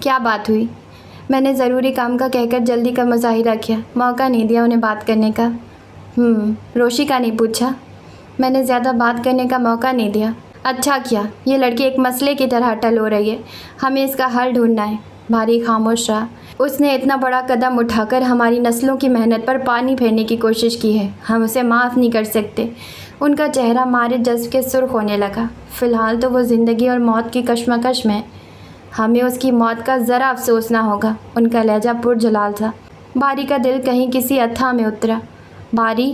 کیا بات ہوئی؟ میں نے ضروری کام کا کہہ کر جلدی کا مظاہرہ کیا، موقع نہیں دیا انہیں بات کرنے کا۔ روشی کا نہیں پوچھا؟ میں نے زیادہ بات کرنے کا موقع نہیں دیا۔ اچھا کیا، یہ لڑکی ایک مسئلے کی طرح ٹل ہو رہی ہے، ہمیں اس کا حل ڈھونڈنا ہے۔ بھاری خاموش رہا۔ اس نے اتنا بڑا قدم اٹھا کر ہماری نسلوں کی محنت پر پانی پھیرنے کی کوشش کی ہے، ہم اسے معاف نہیں کر سکتے۔ ان کا چہرہ مارے جذب کے سرخ ہونے لگا۔ فی الحال تو وہ زندگی اور موت کی کشمکش میں، ہمیں اس کی موت کا ذرا افسوس نہ ہوگا۔ ان کا لہجہ پرجلال تھا۔ باری کا دل کہیں کسی اتھا میں اترا۔ باری؟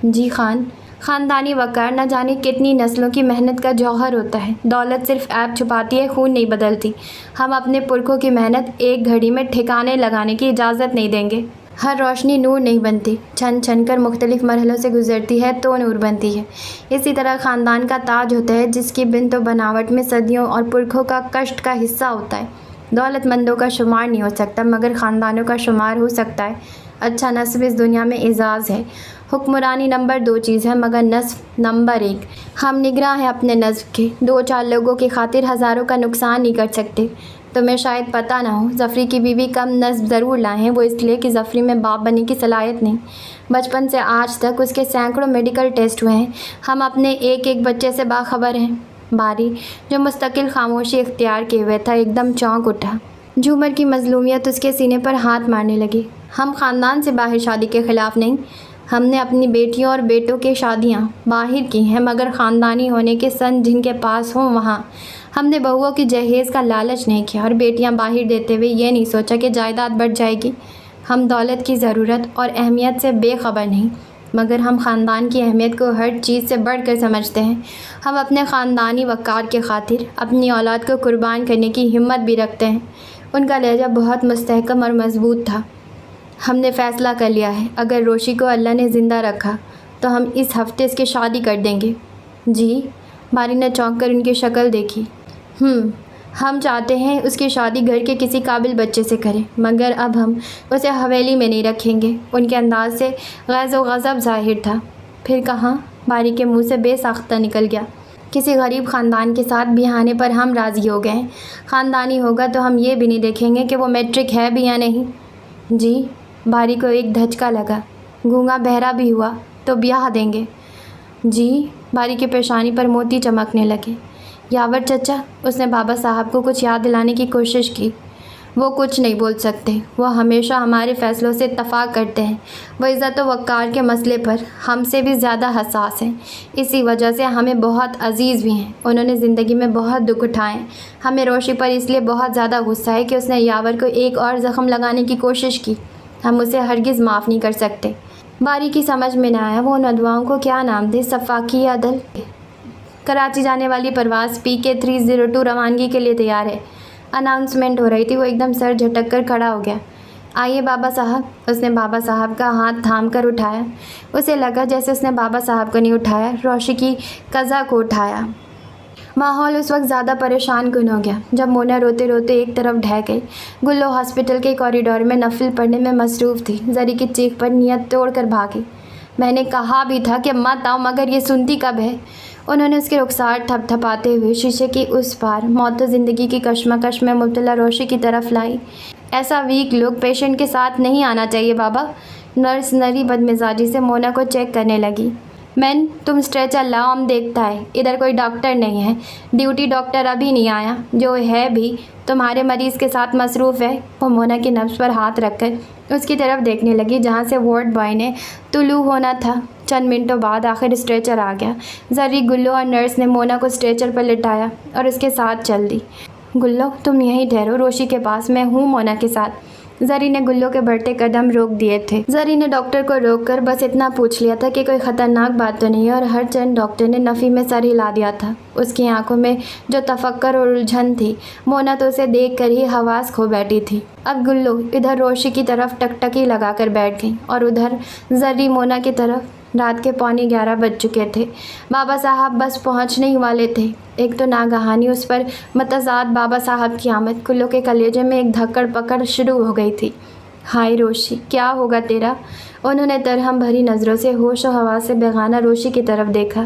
جی خان۔ خاندانی وقار نہ جانے کتنی نسلوں کی محنت کا جوہر ہوتا ہے۔ دولت صرف عیب چھپاتی ہے، خون نہیں بدلتی۔ ہم اپنے پرکھوں کی محنت ایک گھڑی میں ٹھکانے لگانے کی اجازت نہیں دیں گے۔ ہر روشنی نور نہیں بنتی، چھن چھن کر مختلف مرحلوں سے گزرتی ہے تو نور بنتی ہے۔ اسی طرح خاندان کا تاج ہوتا ہے جس کی بنت و بناوٹ میں صدیوں اور پرکھوں کا کشٹ کا حصہ ہوتا ہے۔ دولت مندوں کا شمار نہیں ہو سکتا مگر خاندانوں کا شمار ہو سکتا ہے۔ اچھا نسب اس دنیا میں اعزاز ہے۔ حکمرانی نمبر 2 چیز ہے مگر نسب نمبر 1۔ ہم نگراں ہیں اپنے نسب کے، 2-4 لوگوں کی خاطر ہزاروں کا نقصان نہیں کر سکتے۔ تمہیں شاید پتہ نہ ہو، ظفری کی بیوی کم نسب ضرور لائے ہیں، وہ اس لیے کہ ظفری میں باپ بننے کی صلاحیت نہیں۔ بچپن سے آج تک اس کے سینکڑوں میڈیکل ٹیسٹ ہوئے ہیں، ہم اپنے ایک ایک بچے سے باخبر ہیں۔ باری، جو مستقل خاموشی اختیار کیے ہوئے تھا، ایک دم چونک اٹھا۔ جھومر کی مظلومیت اس کے سینے پر ہاتھ مارنے لگی۔ ہم خاندان سے باہر شادی کے خلاف نہیں، ہم نے اپنی بیٹیوں اور بیٹوں کی شادیاں باہر کی ہیں مگر خاندانی ہونے کے سن جن کے پاس ہوں وہاں۔ ہم نے بہوؤں کی جہیز کا لالچ نہیں کیا اور بیٹیاں باہر دیتے ہوئے یہ نہیں سوچا کہ جائیداد بڑھ جائے گی۔ ہم دولت کی ضرورت اور اہمیت سے بے خبر نہیں مگر ہم خاندان کی اہمیت کو ہر چیز سے بڑھ کر سمجھتے ہیں۔ ہم اپنے خاندانی وقار کے خاطر اپنی اولاد کو قربان کرنے کی ہمت بھی رکھتے ہیں۔ ان کا لہجہ بہت مستحکم اور مضبوط تھا۔ ہم نے فیصلہ کر لیا ہے، اگر روشی کو اللہ نے زندہ رکھا تو ہم اس ہفتے اس کی شادی کر دیں گے۔ جی؟ باری نے چونک کر ان کی شکل دیکھی۔ ہم چاہتے ہیں اس کی شادی گھر کے کسی قابل بچے سے کریں مگر اب ہم اسے حویلی میں نہیں رکھیں گے۔ ان کے انداز سے غیظ و غضب ظاہر تھا۔ پھر کہاں؟ باری کے منہ سے بے ساختہ نکل گیا۔ کسی غریب خاندان کے ساتھ بیاہنے پر ہم راضی ہو گئے ہیں۔ خاندانی ہوگا تو ہم یہ بھی نہیں دیکھیں گے کہ وہ میٹرک ہے بھی یا نہیں۔ جی؟ باری کو ایک دھچکا لگا۔ گونگا بہرا بھی ہوا تو بیاہ دیں گے۔ جی؟ باری کی پیشانی پر موتی چمکنے لگے۔ یاور چچا، اس نے بابا صاحب کو کچھ یاد دلانے کی کوشش کی۔ وہ کچھ نہیں بول سکتے، وہ ہمیشہ ہمارے فیصلوں سے اتفاق کرتے ہیں۔ وہ عزت و وقار کے مسئلے پر ہم سے بھی زیادہ حساس ہیں، اسی وجہ سے ہمیں بہت عزیز بھی ہیں۔ انہوں نے زندگی میں بہت دکھ اٹھائے ہیں۔ ہمیں روشی پر اس لیے بہت زیادہ غصہ ہے کہ اس نے یاور کو ایک اور زخم لگانے کی کوشش کی۔ ہم اسے ہرگز معاف نہیں کر سکتے۔ باری کی سمجھ میں نہ آیا وہ ان ادواؤں کو کیا نام دے، سفاکی یا دل۔ کراچی جانے والی پرواز PK 302 روانگی کے لیے تیار ہے۔ اناؤنسمنٹ ہو رہی تھی۔ وہ ایک دم سر جھٹک کر کھڑا ہو گیا۔ آئیے بابا صاحب۔ اس نے بابا صاحب کا ہاتھ تھام کر اٹھایا۔ اسے لگا جیسے اس نے بابا صاحب کو نہیں اٹھایا، روشی کی قضا کو اٹھایا۔ ماحول اس وقت زیادہ پریشان کن ہو گیا جب مونا روتے روتے ایک طرف ڈھہ گئی۔ گلو ہاسپٹل کے کوریڈور میں نفل پڑھنے میں مصروف تھی۔ زری کی چیخ پر نیت توڑ کر بھاگی۔ میں نے کہا بھی تھا کہ مت آؤ مگر یہ سنتی کب ہے؟ انہوں نے اس کے رخسار تھپ تھپاتے ہوئے شیشے کی اس پار موت و زندگی کی کشمکش میں مبتلا روشی کی طرف لائی۔ ایسا ویک لک پیشنٹ کے ساتھ نہیں آنا چاہیے بابا۔ نرس نری بدمزاجی سے مونا کو چیک کرنے لگی۔ مین، تم اسٹریچر لاؤ، ہم دیکھتا ہے۔ ادھر کوئی ڈاکٹر نہیں ہے، ڈیوٹی ڈاکٹر ابھی نہیں آیا، جو ہے بھی تمہارے مریض کے ساتھ مصروف ہے۔ وہ مونا کی نبض پر ہاتھ رکھ کر اس کی طرف دیکھنے لگی جہاں سے وارڈ بوائے نے طلوع ہونا تھا۔ چند منٹوں بعد آخر اسٹریچر آ گیا۔ زری، گلو اور نرس نے مونا کو اسٹریچر پر لٹایا اور اس کے ساتھ چل دی۔ گلو، تم یہیں ٹھہرو روشی کے پاس، میں ہوں مونا کے ساتھ۔ زری نے گلو کے بڑھتے قدم روک دیے تھے۔ زری نے ڈاکٹر کو روک کر بس اتنا پوچھ لیا تھا کہ کوئی خطرناک بات تو نہیں ہے، اور ہر چند ڈاکٹر نے نفی میں سر ہلا دیا تھا۔ اس کی آنکھوں میں جو تفکر اور الجھن تھی، مونا تو اسے دیکھ کر ہی حواس کھو بیٹھی تھی۔ اب گلو ادھر روشی کی طرف ٹکٹکی لگا کر بیٹھ گئی اور ادھر زری مونا کی طرف۔ رات کے 11:15 بج چکے تھے۔ بابا صاحب بس پہنچنے ہی والے تھے۔ ایک تو ناگہانی اس پر متضاد بابا صاحب کی آمد گلو کے کلیجے میں ایک دھکڑ پکڑ شروع ہو گئی تھی۔ ہائے روشی، کیا ہوگا تیرا؟ انہوں نے ترہم بھری نظروں سے ہوش و حواس سے بیگانہ روشی کی طرف دیکھا۔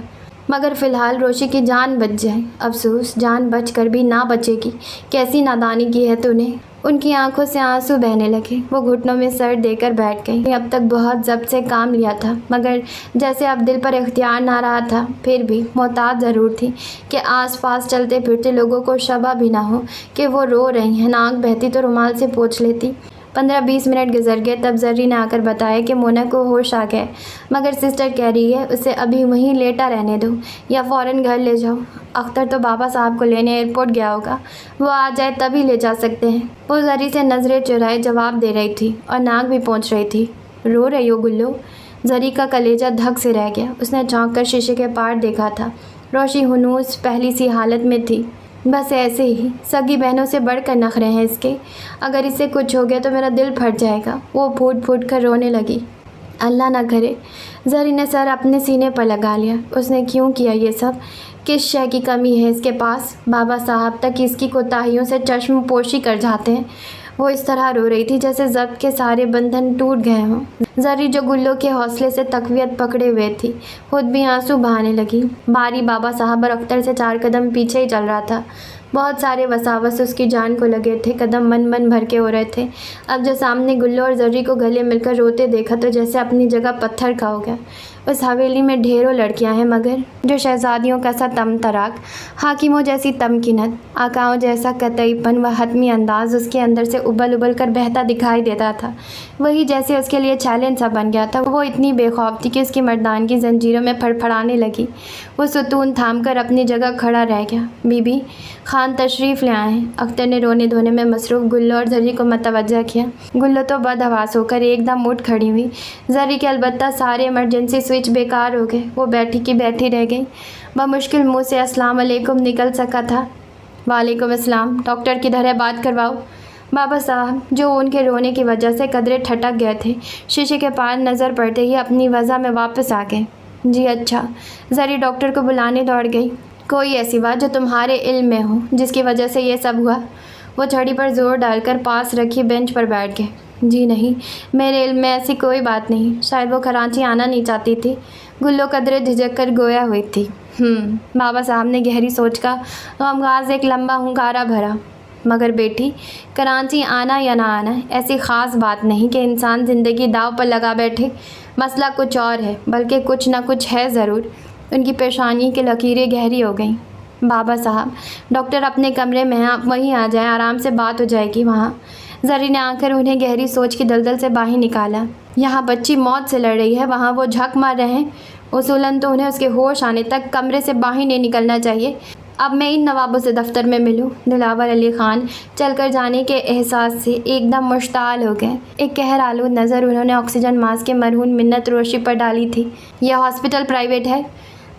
مگر فی الحال روشی کی جان بچ جائے۔ افسوس، جان بچ کر بھی نہ بچے گی۔ کیسی نادانی کی ہے تو نے؟ ان کی آنکھوں سے آنسو بہنے لگے۔ وہ گھٹنوں میں سر دے کر بیٹھ گئی۔ اب تک بہت ضبط سے کام لیا تھا، مگر جیسے اب دل پر اختیار نہ رہا تھا۔ پھر بھی محتاط ضرور تھی کہ آس پاس چلتے پھرتے لوگوں کو شبہ بھی نہ ہو کہ وہ رو رہی ہیں۔ ناک بہتی تو رومال سے پوچھ لیتی۔ 15-20 منٹ گزر گئے، تب زری نے آ کر بتایا کہ مونا کو ہوش آ گئے، مگر سسٹر کہہ رہی ہے اسے ابھی وہیں لیٹا رہنے دو یا فوراً گھر لے جاؤ۔ اختر تو بابا صاحب کو لینے ایئرپورٹ گیا ہوگا، وہ آ جائے تبھی لے جا سکتے ہیں۔ وہ زری سے نظریں چرائے جواب دے رہی تھی اور ناک بھی پہنچ رہی تھی۔ رو رہی ہو گلو؟ زری کا کلیجہ دھک سے رہ گیا۔ اس نے چونک کر شیشے کے پار دیکھا تھا۔ روشی ہنوز پہلی سی حالت میں تھی۔ بس ایسے ہی، سگی بہنوں سے بڑھ کر نخرے ہیں اس کے۔ اگر اسے کچھ ہو گیا تو میرا دل پھٹ جائے گا۔ وہ پھوٹ پھوٹ کر رونے لگی۔ اللہ نہ کرے۔ زری نے سر اپنے سینے پر لگا لیا۔ اس نے کیوں کیا یہ سب؟ کس شے کی کمی ہے اس کے پاس؟ بابا صاحب تک اس کی کوتاہیوں سے چشم پوشی کر جاتے ہیں۔ وہ اس طرح رو رہی تھی جیسے ضبط کے سارے بندھن ٹوٹ گئے ہوں۔ زری جو گلو کے حوصلے سے تقویت پکڑے ہوئے تھی، خود بھی آنسو بہانے لگی۔ باری بابا صاحب اور اختر سے 4 قدم پیچھے ہی چل رہا تھا۔ بہت سارے وساوس اس کی جان کو لگے تھے، قدم من بھر کے ہو رہے تھے۔ اب جو سامنے گلو اور زری کو گلے مل کر روتے دیکھا تو جیسے اپنی جگہ پتھر کا ہو گیا۔ اس حویلی میں ڈھیروں لڑکیاں ہیں، مگر جو شہزادیوں کا سا تم تراک، حاکموں جیسی تمکنت، آقاؤں جیسا قطعی پن و حتمی انداز اس کے اندر سے ابل کر بہتا دکھائی دیتا تھا، وہی جیسے اس کے لیے چیلنج سا بن گیا تھا۔ وہ اتنی بے خوف تھی کہ اس کی مردانگی زنجیروں میں پھڑپھڑانے لگی۔ وہ ستون تھام کر اپنی جگہ کھڑا رہ گیا۔ بی بی خان تشریف لے آئے ہیں۔ اختر نے رونے دھونے میں مصروف گلو اور زری کو متوجہ کیا۔ گلو تو بدحواس ہو کر ایک دم اٹھ کھڑی ہوئی۔ زری کے البتہ سارے ایمرجنسی سوئچ بیکار ہو گئے۔ وہ بیٹھی کی بیٹھی رہ گئی۔ بمشکل منہ سے السلام علیکم نکل سکا تھا۔ وعلیکم السلام، ڈاکٹر کدھر ہے؟ بات کرواؤ۔ بابا صاحب، جو ان کے رونے کی وجہ سے قدرے ٹھٹک گئے تھے، شیشے کے پار نظر پڑتے ہی اپنی وضع میں واپس آ گئے۔ جی اچھا۔ زری ڈاکٹر کو بلانے دوڑ گئی۔ کوئی ایسی بات جو تمہارے علم میں ہو جس کی وجہ سے یہ سب ہوا؟ وہ چھڑی پر زور ڈال کر پاس رکھی بینچ پر بیٹھ گئے۔ جی نہیں، میرے علم میں ایسی کوئی بات نہیں۔ شاید وہ کراچی آنا نہیں چاہتی تھی۔ گلو قدرے جھجک کر گویا ہوئی تھی۔ بابا صاحب نے گہری سوچ کا غمگاز ایک لمبا ہنکارا بھرا۔ مگر بیٹی، کراچی آنا یا نہ آنا ایسی خاص بات نہیں کہ انسان زندگی داؤ پر لگا بیٹھے۔ مسئلہ کچھ اور ہے، بلکہ کچھ نہ کچھ ہے ضرور۔ ان کی پیشانی کی لکیریں گہری ہو گئیں۔ بابا صاحب، ڈاکٹر اپنے کمرے میں ہیں، آپ وہیں آ جائیں، آرام سے بات ہو جائے گی وہاں۔ زری نے آ کر انہیں گہری سوچ کی دلدل سے باہر نکالا۔ یہاں بچی موت سے لڑ رہی ہے، وہاں وہ جھک مار رہے ہیں۔ اصولاً تو انہیں اس کے ہوش آنے تک کمرے سے باہر نہیں نکلنا چاہیے۔ اب میں ان نوابوں سے دفتر میں ملوں۔ دلاور علی خان چل کر جانے کے احساس سے ایک دم مشتعل ہو گئے۔ ایک قہر آلود نظر انہوں نے آکسیجن ماسک کے مرہون منت روشی پر ڈالی تھی۔ یہ ہاسپٹل پرائیویٹ ہے؟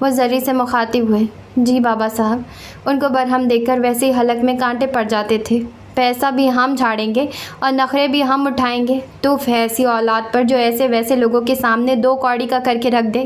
وہ زری سے مخاطب ہوئے۔ جی بابا صاحب۔ ان کو برہم دیکھ کر ویسے ہی حلق میں کانٹے پڑ جاتے تھے۔ پیسہ بھی ہم جھاڑیں گے اور نخرے بھی ہم اٹھائیں گے۔ توف ہے ایسی اولاد پر جو ایسے ویسے لوگوں کے سامنے 2 کوڑی کا کر کے رکھ دے۔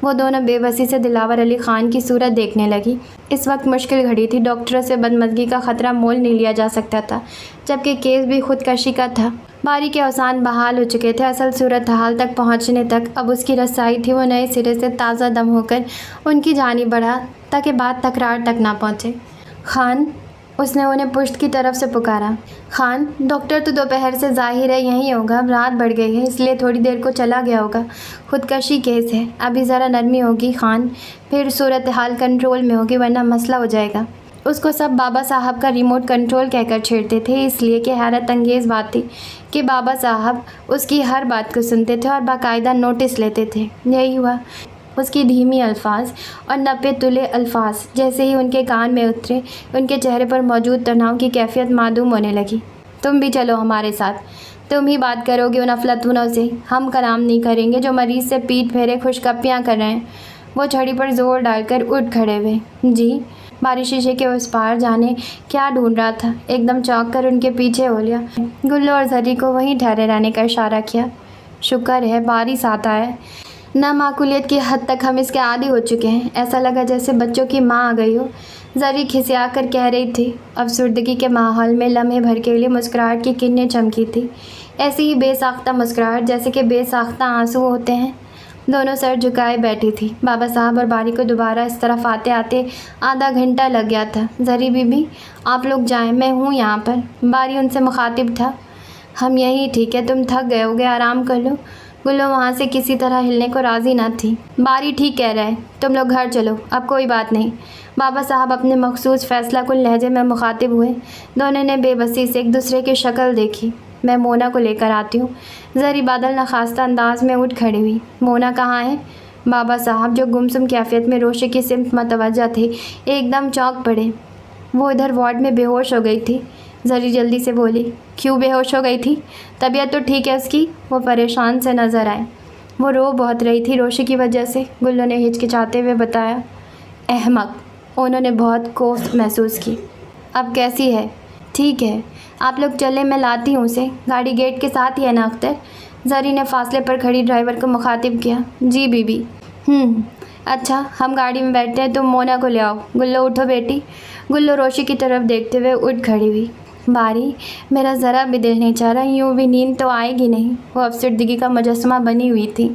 وہ دونوں بے بسی سے دلاور علی خان کی صورت دیکھنے لگی۔ اس وقت مشکل گھڑی تھی۔ ڈاکٹروں سے بدمزگی کا خطرہ مول نہیں لیا جا سکتا تھا، جبکہ کیس بھی خودکشی کا تھا۔ باری کے اوسان بحال ہو چکے تھے۔ اصل صورتحال تک پہنچنے تک اب اس کی رسائی تھی۔ وہ نئے سرے سے تازہ دم ہو کر ان کی جانب بڑھا تاکہ بات تکرار تک نہ پہنچے۔ خان، اس نے انہیں پشت کی طرف سے پکارا۔ خان، ڈاکٹر تو دوپہر سے ظاہر ہے یہیں ہوگا، رات بڑھ گئی ہے اس لیے تھوڑی دیر کو چلا گیا ہوگا۔ خودکشی کیس ہے، ابھی ذرا نرمی ہوگی خان، پھر صورتحال کنٹرول میں ہوگی، ورنہ مسئلہ ہو جائے گا۔ اس کو سب بابا صاحب کا ریموٹ کنٹرول کہہ کر چھیڑتے تھے، اس لیے کہ حیرت انگیز بات تھی کہ بابا صاحب اس کی ہر بات کو سنتے تھے اور باقاعدہ نوٹس لیتے تھے۔ یہی ہوا۔ اس کی دھیمی الفاظ اور نپے تلے الفاظ جیسے ہی ان کے کان میں اترے، ان کے چہرے پر موجود تناؤ کی کیفیت معدوم ہونے لگی۔ تم بھی چلو ہمارے ساتھ، تم ہی بات کرو گے ان افلاطونوں سے، ہم کلام نہیں کریں گے جو مریض سے پیٹ پھیرے خوشگپیاں کر رہے ہیں۔ وہ چھڑی پر زور ڈال کر اٹھ کھڑے ہوئے۔ جی؟ باری شیشے کے اس پار جانے کیا ڈھونڈ رہا تھا، ایک دم چونک کر ان کے پیچھے ہو لیا۔ گلو اور زری کو وہیں ٹھہرے رہنے کا اشارہ کیا۔ شکر ہے باری ساتھ آیا۔ نامعقولیت کی حد تک ہم اس کے عادی ہو چکے ہیں، ایسا لگا جیسے بچوں کی ماں آ گئی ہو۔ زری کھسیا کر کہہ رہی تھی۔ افسردگی کے ماحول میں لمحے بھر کے لیے مسکراہٹ کی کرنیں چمکی تھی، ایسی ہی بے ساختہ مسکراہٹ جیسے کہ بے ساختہ آنسو ہوتے ہیں۔ دونوں سر جھکائے بیٹھی تھی۔ بابا صاحب اور باری کو دوبارہ اس طرف آتے آتے آدھا گھنٹہ لگ گیا تھا۔ زری بی بی آپ لوگ جائیں، میں ہوں یہاں پر۔ باری ان سے مخاطب تھا۔ ہم یہی ٹھیک ہے، تم تھک گئے ہوگے، آرام کر لو۔ گلو وہاں سے کسی طرح ہلنے کو راضی نہ تھی۔ باری ٹھیک کہہ رہا ہے، تم لوگ گھر چلو، اب کوئی بات نہیں۔ بابا صاحب اپنے مخصوص فیصلہ کن لہجے میں مخاطب ہوئے۔ دونوں نے بے بسی سے ایک دوسرے کی شکل دیکھی۔ میں مونا کو لے کر آتی ہوں۔ زری بادل ناخواستہ انداز میں اٹھ کھڑی ہوئی۔ مونا کہاں ہے؟ بابا صاحب جو گمسم کیفیت میں روشی کی سمت متوجہ تھے ایک دم چونک پڑے۔ وہ ادھر وارڈ میں بے ہوش ہو گئی تھی۔ زری جلدی سے بولی۔ کیوں بے ہوش ہو گئی تھی؟ طبیعت تو ٹھیک ہے اس کی؟ وہ پریشان سے نظر آئے۔ وہ رو بہت رہی تھی روشی کی وجہ سے، گلو نے ہچکچاتے ہوئے بتایا۔ احمق، انہوں نے بہت کوفت محسوس کی۔ اب کیسی ہے؟ ٹھیک ہے، آپ لوگ چلیں، میں لاتی ہوں اسے۔ گاڑی گیٹ کے ساتھ ہی ہے نا اختر؟ زری نے فاصلے پر کھڑی ڈرائیور کو مخاطب کیا۔ جی بی بی۔ اچھا، ہم گاڑی میں بیٹھتے ہیں، تم مونا کو لے آؤ۔ گلو اٹھو بیٹی۔ گلو روشی کی طرف دیکھتے ہوئے اٹھ کھڑی ہوئی۔ باری میرا ذرا بھی دل نہیں چاہ رہا، یوں بھی نیند تو آئے گی نہیں۔ وہ افسردگی کا مجسمہ بنی ہوئی تھی۔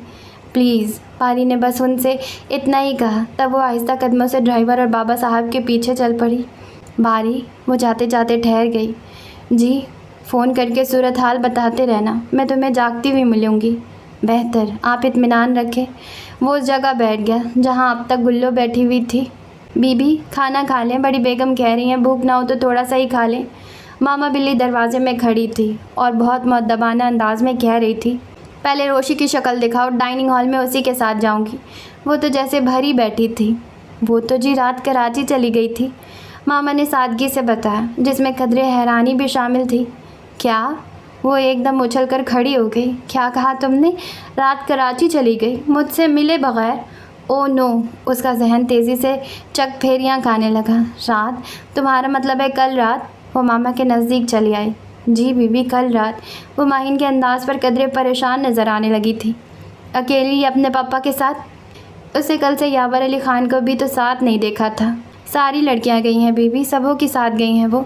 پلیز، باری نے بس ان سے اتنا ہی کہا، تب وہ آہستہ قدموں سے ڈرائیور اور بابا صاحب کے پیچھے چل پڑی۔ باری، وہ جاتے جاتے ٹھہر گئی۔ جی، فون کر کے صورتحال بتاتے رہنا، میں تمہیں جاگتی ہوئی ملوں گی۔ بہتر، آپ اطمینان رکھیں۔ وہ اس جگہ بیٹھ گیا جہاں اب تک گلو بیٹھی ہوئی تھی۔ بی بی کھانا کھا لیں، بڑی بیگم کہہ رہی ہیں بھوک نہ ہو تو تھوڑا سا ہی کھا لیں۔ ماما بلی دروازے میں کھڑی تھی اور بہت مؤدبانہ انداز میں کہہ رہی تھی، پہلے روشی کی شکل دکھاؤ، ڈائننگ ہال میں اسی کے ساتھ جاؤں گی۔ وہ تو جیسے بھری بیٹھی تھی۔ وہ تو جی رات کراچی چلی گئی تھی، ماما نے سادگی سے بتایا، جس میں قدرے حیرانی بھی شامل تھی۔ کیا؟ وہ ایک دم اچھل کر کھڑی ہو گئی۔ کیا کہا تم نے؟ رات کراچی چلی گئی مجھ سے ملے بغیر؟ او نو، اس کا ذہن تیزی سے چک پھیریاں کھانے لگا۔ رات؟ تمہارا مطلب ہے کل رات؟ وہ ماما کے نزدیک چلی آئی۔ جی بی بی، کل رات۔ وہ ماہین کے انداز پر قدرے پریشان نظر آنے لگی تھی۔ اکیلی اپنے پاپا کے ساتھ؟ اسے کل سے یاور علی خان کو بھی تو ساتھ نہیں دیکھا تھا۔ ساری لڑکیاں گئی ہیں بی بی، سبوں کی ساتھ گئی ہیں وہ،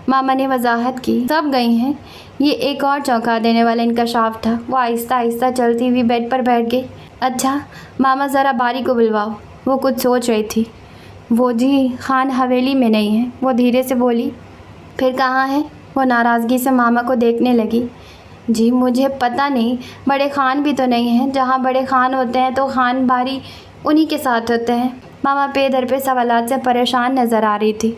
ماما نے وضاحت کی۔ سب گئی ہیں؟ یہ ایک اور چونکا دینے والا انکشاف تھا۔ وہ آہستہ آہستہ چلتی ہوئی بیڈ پر بیٹھ گئی۔ اچھا ماما، ذرا باری کو بلواؤ۔ وہ کچھ سوچ رہی تھی۔ وہ جی خان حویلی میں نہیں ہے، وہ دھیرے سے بولی۔ پھر کہاں ہے؟ وہ ناراضگی سے ماما کو دیکھنے لگی۔ جی مجھے پتہ نہیں، بڑے خان بھی تو نہیں ہیں، جہاں بڑے خان ہوتے ہیں تو خان باری انہی کے ساتھ ہوتے ہیں۔ ماما پے در پہ سوالات سے پریشان نظر آ رہی تھی۔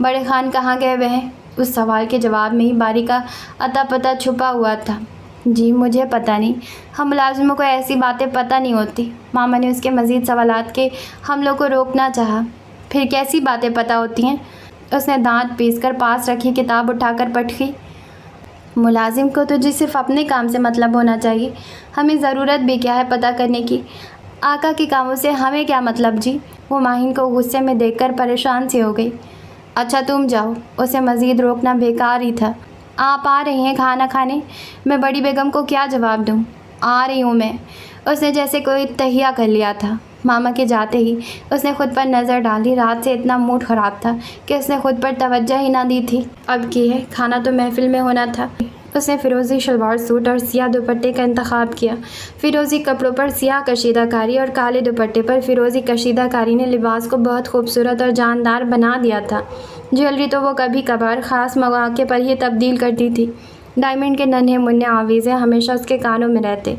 بڑے خان کہاں گئے ہوئے ہیں؟ اس سوال کے جواب میں ہی باری کا اتا پتہ چھپا ہوا تھا۔ جی مجھے پتہ نہیں، ہم ملازموں کو ایسی باتیں پتہ نہیں ہوتی۔ ماما نے اس کے مزید سوالات کے حملوں کو روکنا چاہا۔ پھر کیسی باتیں پتہ ہوتی ہیں؟ اس نے دانت پیس کر پاس رکھی کتاب اٹھا کر پٹکی۔ ملازم کو تو جی صرف اپنے کام سے مطلب ہونا چاہیے، ہمیں ضرورت بھی کیا ہے پتہ کرنے کی؟ آقا کے کاموں سے ہمیں کیا مطلب جی؟ وہ ماہین کو غصے میں دیکھ کر پریشان سی ہو گئی۔ اچھا تم جاؤ، اسے مزید روکنا بیکار ہی تھا۔ آپ آ رہی ہیں کھانا کھانے؟ میں بڑی بیگم کو کیا جواب دوں؟ آ رہی ہوں میں، اس نے جیسے کوئی تہیہ کر لیا تھا۔ ماما کے جاتے ہی اس نے خود پر نظر ڈالی۔ رات سے اتنا موڈ خراب تھا کہ اس نے خود پر توجہ ہی نہ دی تھی۔ اب کی ہے، کھانا تو محفل میں ہونا تھا۔ اس نے فیروزی شلوار سوٹ اور سیاہ دوپٹے کا انتخاب کیا۔ فیروزی کپڑوں پر سیاہ کشیدہ کاری اور کالے دوپٹے پر فیروزی کشیدہ کاری نے لباس کو بہت خوبصورت اور جاندار بنا دیا تھا۔ جویلری تو وہ کبھی کبھار خاص مواقع پر ہی تبدیل کرتی تھی۔ ڈائمنڈ کے ننھے منھے آویزے ہمیشہ اس کے کانوں میں رہتے۔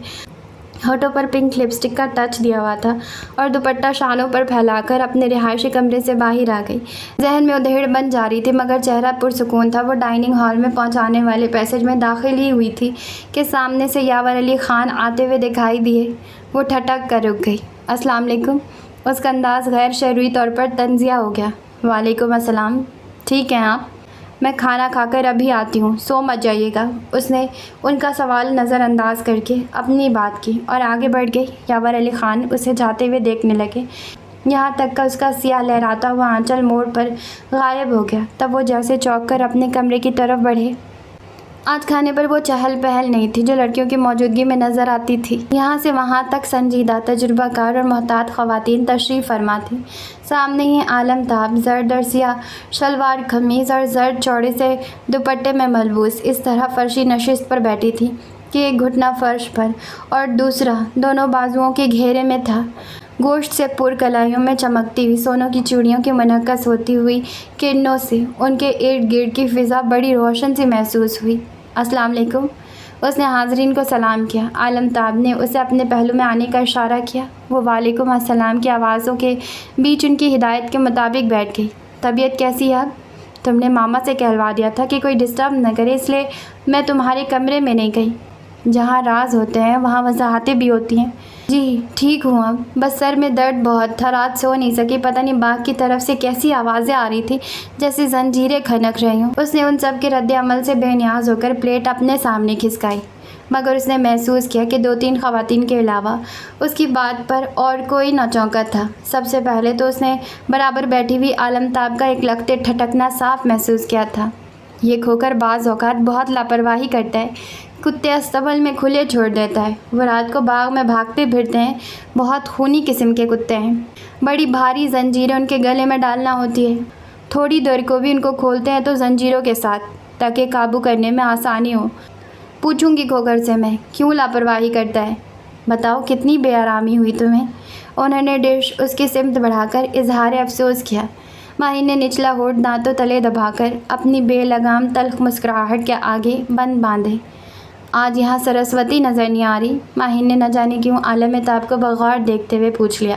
ہونٹوں پر پنک لپسٹک کا ٹچ دیا ہوا تھا اور دوپٹہ شانوں پر پھیلا کر اپنے رہائشی کمرے سے باہر آ گئی۔ ذہن میں ادھیڑ بن جا رہی تھی مگر چہرہ پرسکون تھا۔ وہ ڈائننگ ہال میں پہنچانے والے پیسیج میں داخل ہی ہوئی تھی کہ سامنے سے یاور علی خان آتے ہوئے دکھائی دیے۔ وہ ٹھٹک کر رک گئی۔ السلام علیکم۔ اس کا انداز غیر شعوری طور پر طنزیہ ہو گیا۔ وعلیکم السلام، ٹھیک ہیں آپ؟ میں کھانا کھا کر ابھی آتی ہوں، سو مت جائیے گا۔ اس نے ان کا سوال نظر انداز کر کے اپنی بات کی اور آگے بڑھ گئی۔ یاور علی خان اسے جاتے ہوئے دیکھنے لگے، یہاں تک کہ اس کا سیاہ لہراتا ہوا آنچل موڑ پر غائب ہو گیا۔ تب وہ جیسے چونک کر اپنے کمرے کی طرف بڑھے۔ آج کھانے پر وہ چہل پہل نہیں تھی جو لڑکیوں کی موجودگی میں نظر آتی تھی۔ یہاں سے وہاں تک سنجیدہ، تجربہ کار اور محتاط خواتین تشریف فرما تھیں۔ سامنے ہی عالم تاب زرد اور سیاہ شلوار قمیض اور زرد چوڑے سے دوپٹے میں ملبوس اس طرح فرشی نشست پر بیٹھی تھی کہ ایک گھٹنا فرش پر اور دوسرا دونوں بازوؤں کے گھیرے میں تھا۔ گوشت سے پر کلائیوں میں چمکتی ہوئی سونوں کی چوڑیوں کی منعکس ہوتی ہوئی کرنوں سے ان کے ارد گرد کی فضا بڑی روشن سی محسوس ہوئی۔ السلام علیکم، اس نے حاضرین کو سلام کیا۔ عالمتاب نے اسے اپنے پہلو میں آنے کا اشارہ کیا۔ وہ وعلیکم السلام کی آوازوں کے بیچ ان کی ہدایت کے مطابق بیٹھ گئی۔ طبیعت کیسی ہے اب؟ تم نے ماما سے کہلوا دیا تھا کہ کوئی ڈسٹرب نہ کرے، اس لیے میں تمہارے کمرے میں نہیں گئی۔ جہاں راز ہوتے ہیں وہاں وضاحتیں بھی ہوتی ہیں۔ جی ٹھیک ہوں اب، بس سر میں درد بہت تھا، رات سو نہیں سکی، پتہ نہیں باغ کی طرف سے کیسی آوازیں آ رہی تھی جیسے زنجیریں کھنک رہی ہوں۔ اس نے ان سب کے رد عمل سے بے نیاز ہو کر پلیٹ اپنے سامنے کھسکائی، مگر اس نے محسوس کیا کہ 2-3 خواتین کے علاوہ اس کی بات پر اور کوئی نہ چونکا تھا۔ سب سے پہلے تو اس نے برابر بیٹھی ہوئی عالمتاب کا ایک لگتے ٹھٹکنا صاف محسوس کیا تھا۔ یہ کھوکر بعض اوقات بہت لاپرواہی کرتا ہے، کتے استبل میں کھلے چھوڑ دیتا ہے۔ وہ رات کو باغ میں بھاگتے پھرتے ہیں، بہت خونی قسم کے کتے ہیں۔ بڑی بھاری زنجیریں ان کے گلے میں ڈالنا ہوتی ہے، تھوڑی دیر کو بھی ان کو کھولتے ہیں تو زنجیروں کے ساتھ، تاکہ قابو کرنے میں آسانی ہو۔ پوچھوں گی کھوکر سے میں کیوں لاپرواہی کرتا ہے؟ بتاؤ کتنی بے آرامی ہوئی تمہیں؟ انہوں نے ڈش اس کی سمت بڑھا کر اظہار افسوس کیا۔ ماہر نے نچلا ہونٹ دانتوں تلے دبا کر اپنی بے لگام تلخ مسکراہٹ کے آگے بند باندھے۔ آج یہاں سرسوتی نظر نہیں آ رہی؟ ماہر نے نہ جانے کیوں عالمتاب کو بغور دیکھتے ہوئے پوچھ لیا۔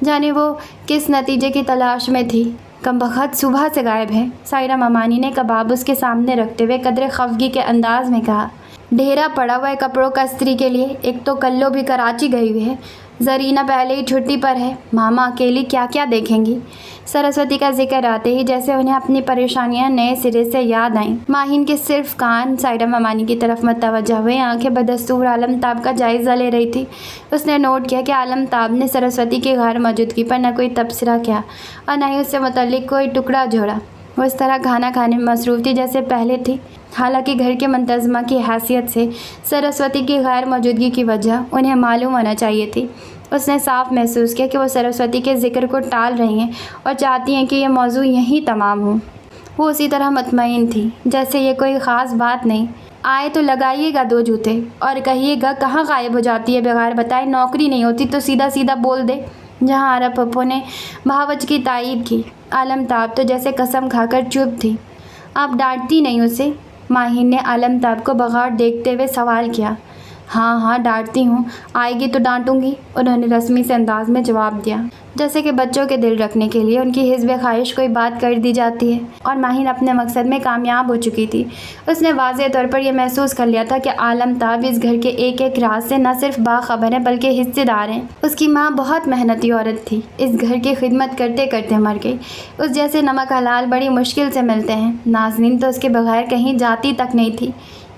جانے وہ کس نتیجے کی تلاش میں تھی؟ کمبخت صبح سے غائب ہے، سائرہ ممانی نے کباب اس کے سامنے رکھتے ہوئے قدرے خفگی کے انداز میں کہا۔ ڈھیرا پڑا ہوا ہے کپڑوں کا استری کے لیے، ایک تو کلو بھی کراچی گئی ہوئی ہے، زرینہ پہلے ہی چھٹی پر ہے، ماما اکیلی کیا کیا دیکھیں گی؟ سرسوتی کا ذکر آتے ہی جیسے انہیں اپنی پریشانیاں نئے سرے سے یاد آئیں۔ ماہین کے صرف کان سائرہ ممانی کی طرف متوجہ ہوئے، آنکھیں بدستور عالمتاب کا جائزہ لے رہی تھی۔ اس نے نوٹ کیا کہ عالمتاب نے سرسوتی کی غیر موجودگی پر نہ کوئی تبصرہ کیا اور نہ ہی اس سے متعلق کوئی ٹکڑا جوڑا۔ وہ اس طرح کھانا کھانے میں مصروف تھی جیسے پہلے تھی، حالانکہ گھر کے منتظمہ کی حیثیت سے سرسوتی کی غیر موجودگی کی وجہ انہیں معلوم ہونا چاہیے تھی۔ اس نے صاف محسوس کیا کہ وہ سرسوتی کے ذکر کو ٹال رہی ہیں اور چاہتی ہیں کہ یہ موضوع یہیں تمام ہو۔ وہ اسی طرح مطمئن تھی جیسے یہ کوئی خاص بات نہیں۔ آئے تو لگائیے گا 2 جوتے اور کہیے گا کہاں غائب ہو جاتی ہے بغیر بتائے، نوکری نہیں ہوتی تو سیدھا سیدھا بول دے۔ جہاں آرا پھپھو نے بہاوچ کی تائید کی، عالمتاب تو جیسے قسم کھا کر چپ تھی۔ آپ ڈانٹتی نہیں اسے؟ ماہر نے عالمتاب کو بغور دیکھتے ہوئے سوال کیا۔ ہاں ڈانٹتی ہوں، آئے گی تو ڈانٹوں گی، انہوں نے رسمی سے انداز میں جواب دیا، جیسے کہ بچوں کے دل رکھنے کے لیے ان کی حزب خواہش کوئی بات کر دی جاتی ہے۔ اور ماہر اپنے مقصد میں کامیاب ہو چکی تھی۔ اس نے واضح طور پر یہ محسوس کر لیا تھا کہ عالمتاب اس گھر کے ایک ایک راز سے نہ صرف باخبر ہے بلکہ حصے دار ہیں۔ اس کی ماں بہت محنتی عورت تھی، اس گھر کی خدمت کرتے کرتے مر گئی۔ اس جیسے نمک حلال بڑی مشکل سے ملتے ہیں۔ نازنین تو اس کے بغیر کہیں جاتی تک نہیں تھی۔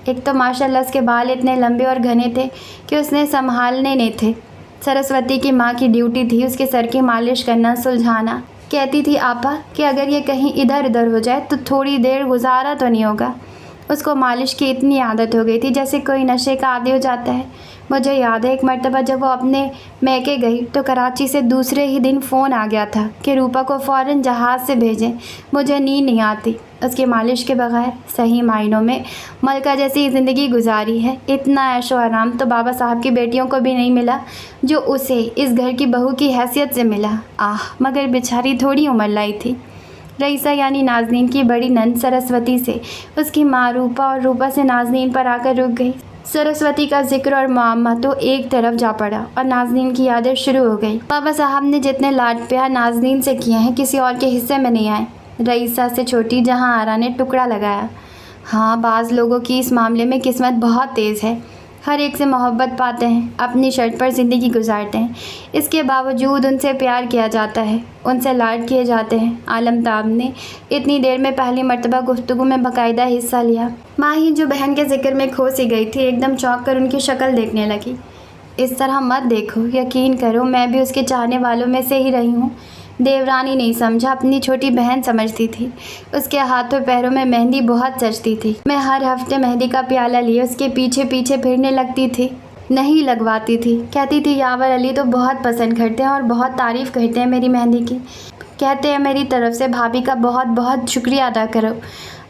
ایک تو ماشاءاللہ اس کے بال اتنے لمبے اور گھنے تھے کہ اس نے سنبھالنے نہیں تھے۔ سرسوتی کی ماں کی ڈیوٹی تھی اس کے سر کی مالش کرنا، سلجھانا۔ کہتی تھی آپا کہ اگر یہ کہیں ادھر ادھر ہو جائے تو تھوڑی دیر گزارا تو نہیں ہوگا۔ اس کو مالش کی اتنی عادت ہو گئی تھی جیسے کوئی نشے کا عادی ہو جاتا ہے۔ مجھے یاد ہے ایک مرتبہ جب وہ اپنے میکے گئی تو کراچی سے دوسرے ہی دن فون آ گیا تھا کہ روپا کو فوراً جہاز سے بھیجیں، مجھے نیند نہیں آتی۔ اس کی مالش کے بغیر صحیح معنوں میں ملکہ جیسی زندگی گزاری ہے۔ اتنا عیش و آرام تو بابا صاحب کی بیٹیوں کو بھی نہیں ملا جو اسے اس گھر کی بہو کی حیثیت سے ملا۔ مگر بیچاری تھوڑی عمر لائی تھی۔ رئیسہ یعنی نازنین کی بڑی نند سرسوتی سے اس کی ماں روپا اور روپا سے نازنین پر آ کر رک گئی۔ سرسوتی کا ذکر اور معمہ تو ایک طرف جا پڑا اور نازنین کی یادیں شروع ہو گئی۔ بابا صاحب نے جتنے لاڈ پیار نازنین سے کیے ہیں کسی اور کے حصے میں نہیں آئے۔ رئیسہ سے چھوٹی جہاں آرا نے ٹکڑا لگایا۔ بعض لوگوں کی اس معاملے میں قسمت بہت تیز ہے، ہر ایک سے محبت پاتے ہیں، اپنی شرط پر زندگی گزارتے ہیں، اس کے باوجود ان سے پیار کیا جاتا ہے، ان سے لاڈ کیے جاتے ہیں۔ عالمتاب نے اتنی دیر میں پہلی مرتبہ گفتگو میں باقاعدہ حصہ لیا۔ ماں ہی جو بہن کے ذکر میں کھو سی گئی تھی ایک دم چونک کر ان کی شکل دیکھنے لگی۔ اس طرح مت دیکھو، یقین کرو میں بھی اس کے چاہنے والوں میں سے ہی رہی ہوں۔ دیورانی نہیں سمجھا، اپنی چھوٹی بہن سمجھتی تھی۔ اس کے ہاتھوں پیروں میں مہندی بہت سجتی تھی۔ میں ہر ہفتے مہندی کا پیالہ لیے اس کے پیچھے پیچھے پھرنے لگتی تھی، نہیں لگواتی تھی۔ کہتی تھی یاور علی تو بہت پسند کرتے ہیں اور بہت تعریف کرتے ہیں میری مہندی کی، کہتے ہیں میری طرف سے بھابھی کا بہت بہت شکریہ ادا کرو۔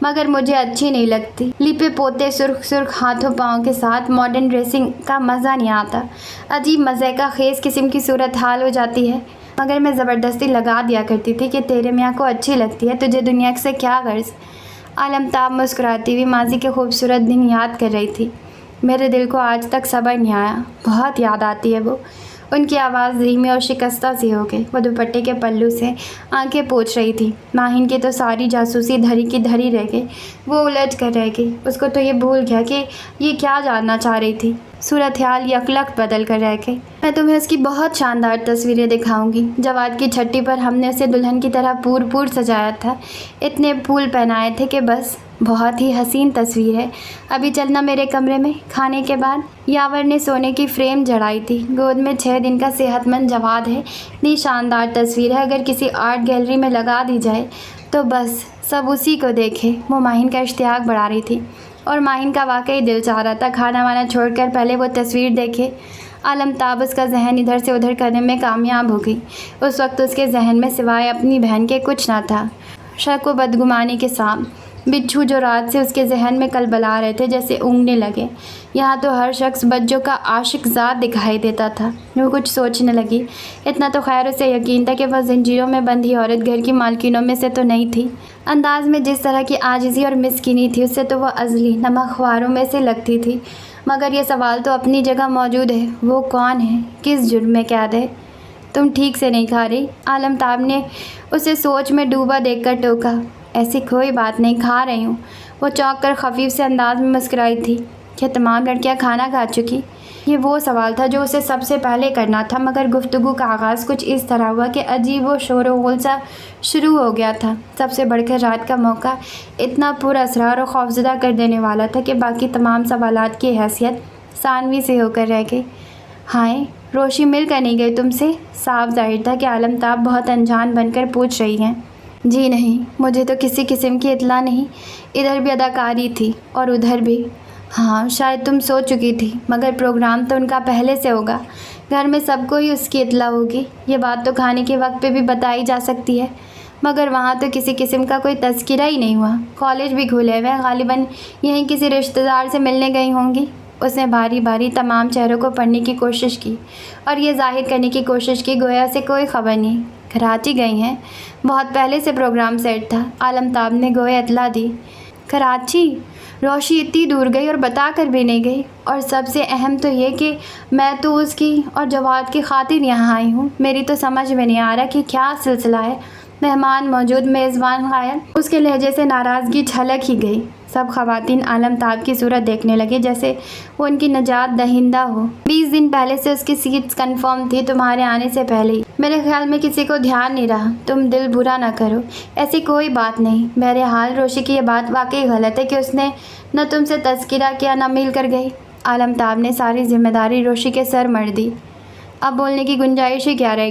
مگر مجھے اچھی نہیں لگتی۔ لیپے پوتے سرخ سرخ ہاتھوں پاؤں کے ساتھ ماڈرن ڈریسنگ کا مزہ نہیں آتا، عجیب مزے کا خیز قسم کی صورتحال ہو جاتی ہے۔ مگر میں زبردستی لگا دیا کرتی تھی کہ تیرے میاں کو اچھی لگتی ہے، تجھے دنیا سے کیا غرض۔ عالمتاب مسکراتی ہوئی ماضی کے خوبصورت دن یاد کر رہی تھی۔ میرے دل کو آج تک صبر نہیں آیا، بہت یاد آتی ہے وہ۔ ان کی آواز دھیمی اور شکستہ سی ہو گئی۔ وہ دوپٹے کے پلو سے آنکھیں پوچھ رہی تھی۔ ماہین کی تو ساری جاسوسی دھری کی دھری رہ گئی، وہ الجھ کر رہ گئی۔ اس کو تو یہ بھول گیا کہ یہ کیا جاننا چاہ رہی تھی۔ صورتحال یکلخت بدل کر رہ گئی۔ میں تمہیں اس کی بہت شاندار تصویریں دکھاؤں گی۔ جواد کی چھٹی پر ہم نے اسے دلہن کی طرح پور سجایا تھا، اتنے پھول پہنائے تھے کہ بس، بہت ہی حسین تصویر ہے۔ ابھی چلنا میرے کمرے میں۔ کھانے کے بعد یاور نے سونے کی فریم جڑائی تھی۔ گود میں 6 دن کا صحت مند جواد ہے، اتنی شاندار تصویر ہے، اگر کسی آرٹ گیلری میں لگا دی جائے تو بس سب اسی کو دیکھے۔ وہ ماہین کا اشتیاق بڑھا رہی تھی، اور ماہین کا واقعی دل چاہ رہا تھا کھانا وانا چھوڑ کر پہلے وہ تصویر دیکھے۔ عالمتاب اس کا ذہن ادھر سے ادھر کرنے میں کامیاب ہو گئی۔ اس وقت اس کے ذہن میں سوائے اپنی بہن کے کچھ نہ تھا۔ شک و بدگمانی کے سانپ بچھو جو رات سے اس کے ذہن میں کلبلا رہے تھے جیسے اونگنے لگے۔ یہاں تو ہر شخص بچوں کا عاشق ذات دکھائی دیتا تھا۔ وہ کچھ سوچنے لگی۔ اتنا تو خیر اسے یقین تھا کہ وہ زنجیروں میں بندھی عورت گھر کی مالکنوں میں سے تو نہیں تھی۔ انداز میں جس طرح کی عاجزی اور مسکینی تھی، اس سے تو وہ ازلی نمک خواروں میں سے لگتی تھی۔ مگر یہ سوال تو اپنی جگہ موجود ہے، وہ کون ہے، کس جرم میں قید ہے؟ تم ٹھیک سے نہیں کھا رہی؟ عالمتاب نے اسے سوچ میں ڈوبا دیکھ کر ٹوکا۔ ایسی کوئی بات نہیں، کھا رہی ہوں۔ وہ چونک کر خفیف سے انداز میں مسکرائی تھی۔ کیا تمام لڑکیاں کھانا کھا چکی؟ یہ وہ سوال تھا جو اسے سب سے پہلے کرنا تھا، مگر گفتگو کا آغاز کچھ اس طرح ہوا کہ عجیب و شور و غل سا شروع ہو گیا تھا۔ سب سے بڑھ کر رات کا موقع اتنا پر اسرار اور خوفزدہ کر دینے والا تھا کہ باقی تمام سوالات کی حیثیت ثانوی سے ہو کر رہ گئی۔ ہائے، روشی مل کر نہیں گئی تم سے؟ صاف ظاہر تھا کہ عالمتاب بہت انجان بن کر پوچھ رہی ہیں۔ جی نہیں، مجھے تو کسی قسم کی اطلاع نہیں۔ ادھر بھی اداکاری تھی اور ادھر بھی۔ ہاں، شاید تم سو چکی تھی، مگر پروگرام تو ان کا پہلے سے ہوگا۔ گھر میں سب کو ہی اس کی اطلاع ہوگی۔ یہ بات تو کھانے کے وقت پہ بھی بتائی جا سکتی ہے، مگر وہاں تو کسی قسم کا کوئی تذکرہ ہی نہیں ہوا۔ کالج بھی کھلے ہوئے، غالباً یہیں کسی رشتہ دار سے ملنے گئی ہوں گی۔ اس نے باری باری تمام چہروں کو پڑھنے کی کوشش کی اور یہ ظاہر کرنے کی کوشش کی گویا سے کوئی خبر نہیں۔ کراچی گئی ہیں؟ بہت پہلے سے پروگرام سیٹ تھا، عالمتاب نے گویا اطلاع دی۔ کراچی؟ روشی اتنی دور گئی اور بتا کر بھی نہیں گئی، اور سب سے اہم تو یہ کہ میں تو اس کی اور جواد کی خاطر یہاں آئی ہوں۔ میری تو سمجھ میں نہیں آ رہا کہ کیا سلسلہ ہے۔ مہمان موجود، میزبان غائب۔ اس کے لہجے سے ناراضگی چھلک ہی گئی۔ سب خواتین عالمتاب کی صورت دیکھنے لگی جیسے وہ ان کی نجات دہندہ ہو۔ 20 دن پہلے سے اس کی سیٹس کنفرم تھی، تمہارے آنے سے پہلے ہی۔ میرے خیال میں کسی کو دھیان نہیں رہا۔ تم دل برا نہ کرو، ایسی کوئی بات نہیں۔ بہرحال روشی کی یہ بات واقعی غلط ہے کہ اس نے نہ تم سے تذکرہ کیا نہ مل کر گئی۔ عالمتاب نے ساری ذمہ داری روشی کے سر مڑ دی۔ اب بولنے کی گنجائش ہی کیا رہ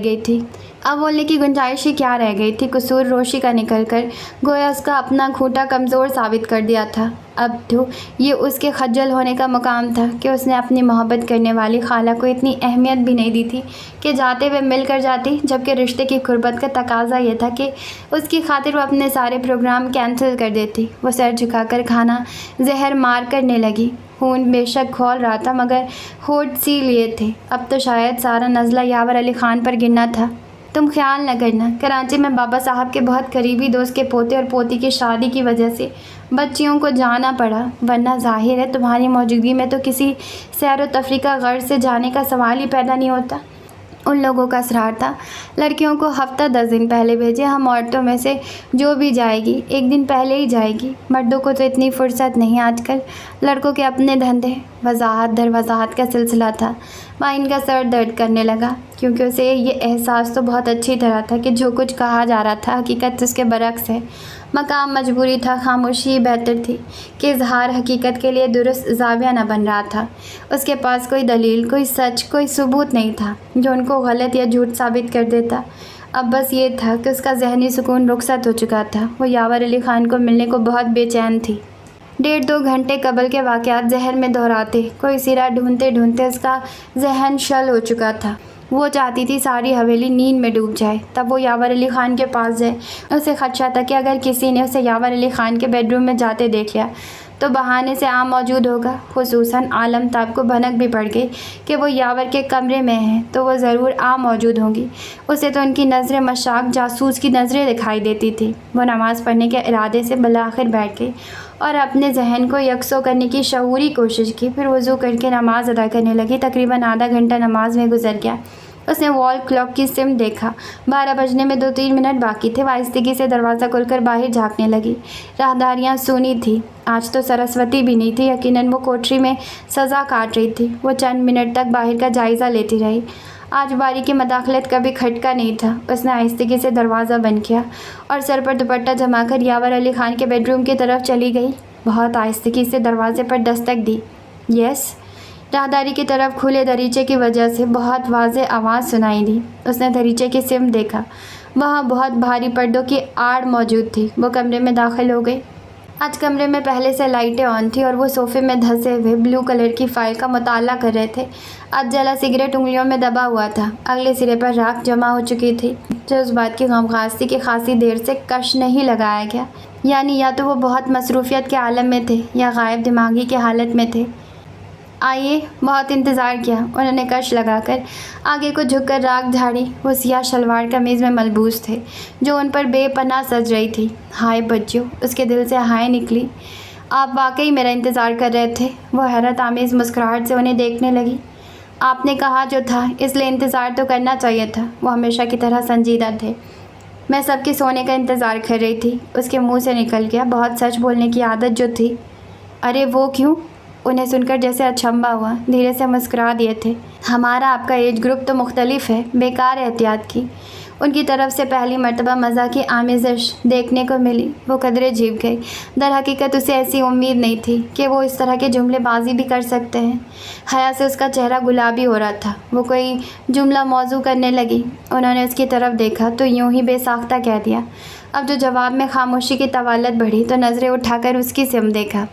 گئی تھی؟ قصور روشی کا نکل کر گویا اس کا اپنا کھوٹا کمزور ثابت کر دیا تھا۔ اب تو یہ اس کے خجل ہونے کا مقام تھا کہ اس نے اپنی محبت کرنے والی خالہ کو اتنی اہمیت بھی نہیں دی تھی کہ جاتے ہوئے مل کر جاتی، جبکہ رشتے کی قربت کا تقاضا یہ تھا کہ اس کی خاطر وہ اپنے سارے پروگرام کینسل کر دیتی۔ وہ سر جھکا کر کھانا زہر مار کرنے لگی۔ خون بے شک کھول رہا تھا، مگر ہونٹ سی لیے تھے۔ اب تو شاید سارا نزلہ یاور علی خان پر گرنا تھا۔ تم خیال نہ کرنا، کراچی میں بابا صاحب کے بہت قریبی دوست کے پوتے اور پوتی کی شادی کی وجہ سے بچیوں کو جانا پڑا، ورنہ ظاہر ہے تمہاری موجودگی میں تو کسی سیر و تفریح کا غرض سے جانے کا سوال ہی پیدا نہیں ہوتا۔ ان لوگوں کا اصرار تھا لڑکیوں کو ہفتہ 10 دن پہلے بھیجے۔ ہم عورتوں میں سے جو بھی جائے گی 1 دن پہلے ہی جائے گی۔ مردوں کو تو اتنی فرصت نہیں آج کل، لڑکوں کے اپنے دھندے۔ وضاحت در وضاحت کا سلسلہ تھا۔ ماہین کا سر درد کرنے لگا، کیونکہ اسے یہ احساس تو بہت اچھی طرح تھا کہ جو کچھ کہا جا رہا تھا حقیقت اس کے برعکس ہے۔ مقام مجبوری تھا، خاموشی بہتر تھی کہ اظہار حقیقت کے لیے درست زاویہ نہ بن رہا تھا۔ اس کے پاس کوئی دلیل، کوئی سچ، کوئی ثبوت نہیں تھا جو ان کو غلط یا جھوٹ ثابت کر دیتا۔ اب بس یہ تھا کہ اس کا ذہنی سکون رخصت ہو چکا تھا۔ وہ یاور علی خان کو ملنے کو بہت بے چین تھی۔ 1.5-2 گھنٹے قبل کے واقعات ذہن میں دہراتے، کوئی سرا ڈھونڈتے ڈھونڈتے اس کا ذہن شل ہو چکا تھا۔ وہ چاہتی تھی ساری حویلی نیند میں ڈوب جائے، تب وہ یاور علی خان کے پاس جائے۔ اسے خدشہ تھا کہ اگر کسی نے اسے یاور علی خان کے بیڈ روم میں جاتے دیکھ لیا تو بہانے سے عام موجود ہوگا، خصوصاً عالم تاب کو بھنک بھی پڑ گئی کہ وہ یاور کے کمرے میں ہیں تو وہ ضرور عام موجود ہوں گی۔ اسے تو ان کی نظریں مشاق جاسوس کی نظریں دکھائی دیتی تھی۔ وہ نماز پڑھنے کے ارادے سے بالآخر بیٹھ گئی اور اپنے ذہن کو یکسو کرنے کی شعوری کوشش کی، پھر وضو کر کے نماز ادا کرنے لگی۔ تقریباً آدھا گھنٹہ نماز میں گزر گیا۔ اس نے وال کلاک کی سمت دیکھا، 12 بجنے میں 2-3 منٹ باقی تھے۔ وہ آہستگی سے دروازہ کھول کر باہر جھانکنے لگی۔ راہداریاں سونی تھی، آج تو سرسوتی بھی نہیں تھی، یقیناً وہ کوٹری میں سزا کاٹ رہی تھی۔ وہ چند منٹ تک باہر کا جائزہ لیتی رہی۔ آج باری کی مداخلت کبھی کھٹکا نہیں تھا۔ اس نے آہستگی سے دروازہ بند کیا اور سر پر دوپٹہ جما کر یاور علی خان کے بیڈ روم کی طرف چلی گئی۔ بہت آہستگی سے دروازے پر دستک دی۔ یس، راہداری کی طرف کھلے دریچے کی وجہ سے بہت واضح آواز سنائی دی۔ اس نے دریچے کی سمت دیکھا، وہاں بہت بھاری پردوں کی آڑ موجود تھی۔ وہ کمرے میں داخل ہو گئی۔ آج کمرے میں پہلے سے لائٹیں آن تھیں اور وہ صوفے میں دھسے ہوئے بلو کلر کی فائل کا مطالعہ کر رہے تھے۔ آج جلا سگریٹ انگلیوں میں دبا ہوا تھا، اگلے سرے پر راکھ جمع ہو چکی تھی جو اس بات کی غمخواز تھی کہ خاصی دیر سے کش نہیں لگایا گیا، یعنی یا تو وہ بہت مصروفیت کے عالم میں تھے یا غائب دماغی کی حالت میں تھے۔ آئیے، بہت انتظار کیا۔ انہوں نے کش لگا کر آگے کو جھک کر راکھ جھاڑی۔ وہ سیاہ شلوار قمیض میں ملبوس تھے جو ان پر بے پناہ سج رہی تھی۔ ہائے بچیوں، اس کے دل سے ہائے نکلی۔ آپ واقعی میرا انتظار کر رہے تھے؟ وہ حیرت آمیز مسکراہٹ سے انہیں دیکھنے لگی۔ آپ نے کہا جو تھا، اس لیے انتظار تو کرنا چاہیے تھا۔ وہ ہمیشہ کی طرح سنجیدہ تھے۔ میں سب کے سونے کا انتظار کر رہی تھی۔ اس کے منہ سے نکل گیا۔ بہت سچ بولنے کی عادت جو تھی۔ ارے وہ کیوں؟ انہیں سن کر جیسے اچنبھا ہوا، دھیرے سے مسکرا دیے تھے۔ ہمارا آپ کا ایج گروپ تو مختلف ہے، بیکار احتیاط کی۔ ان کی طرف سے پہلی مرتبہ مزاح کی آمیزش دیکھنے کو ملی۔ وہ قدرے جھپ گئی۔ در حقیقت اسے ایسی امید نہیں تھی کہ وہ اس طرح کے جملے بازی بھی کر سکتے ہیں۔ حیا سے اس کا چہرہ گلابی ہو رہا تھا۔ وہ کوئی جملہ موضوع کرنے لگی۔ انہوں نے اس کی طرف دیکھا تو یوں ہی بے ساختہ کہہ دیا۔ اب جو جواب میں خاموشی کی طوالت بڑھی تو نظریں اٹھا کر اس کی سمت دیکھا۔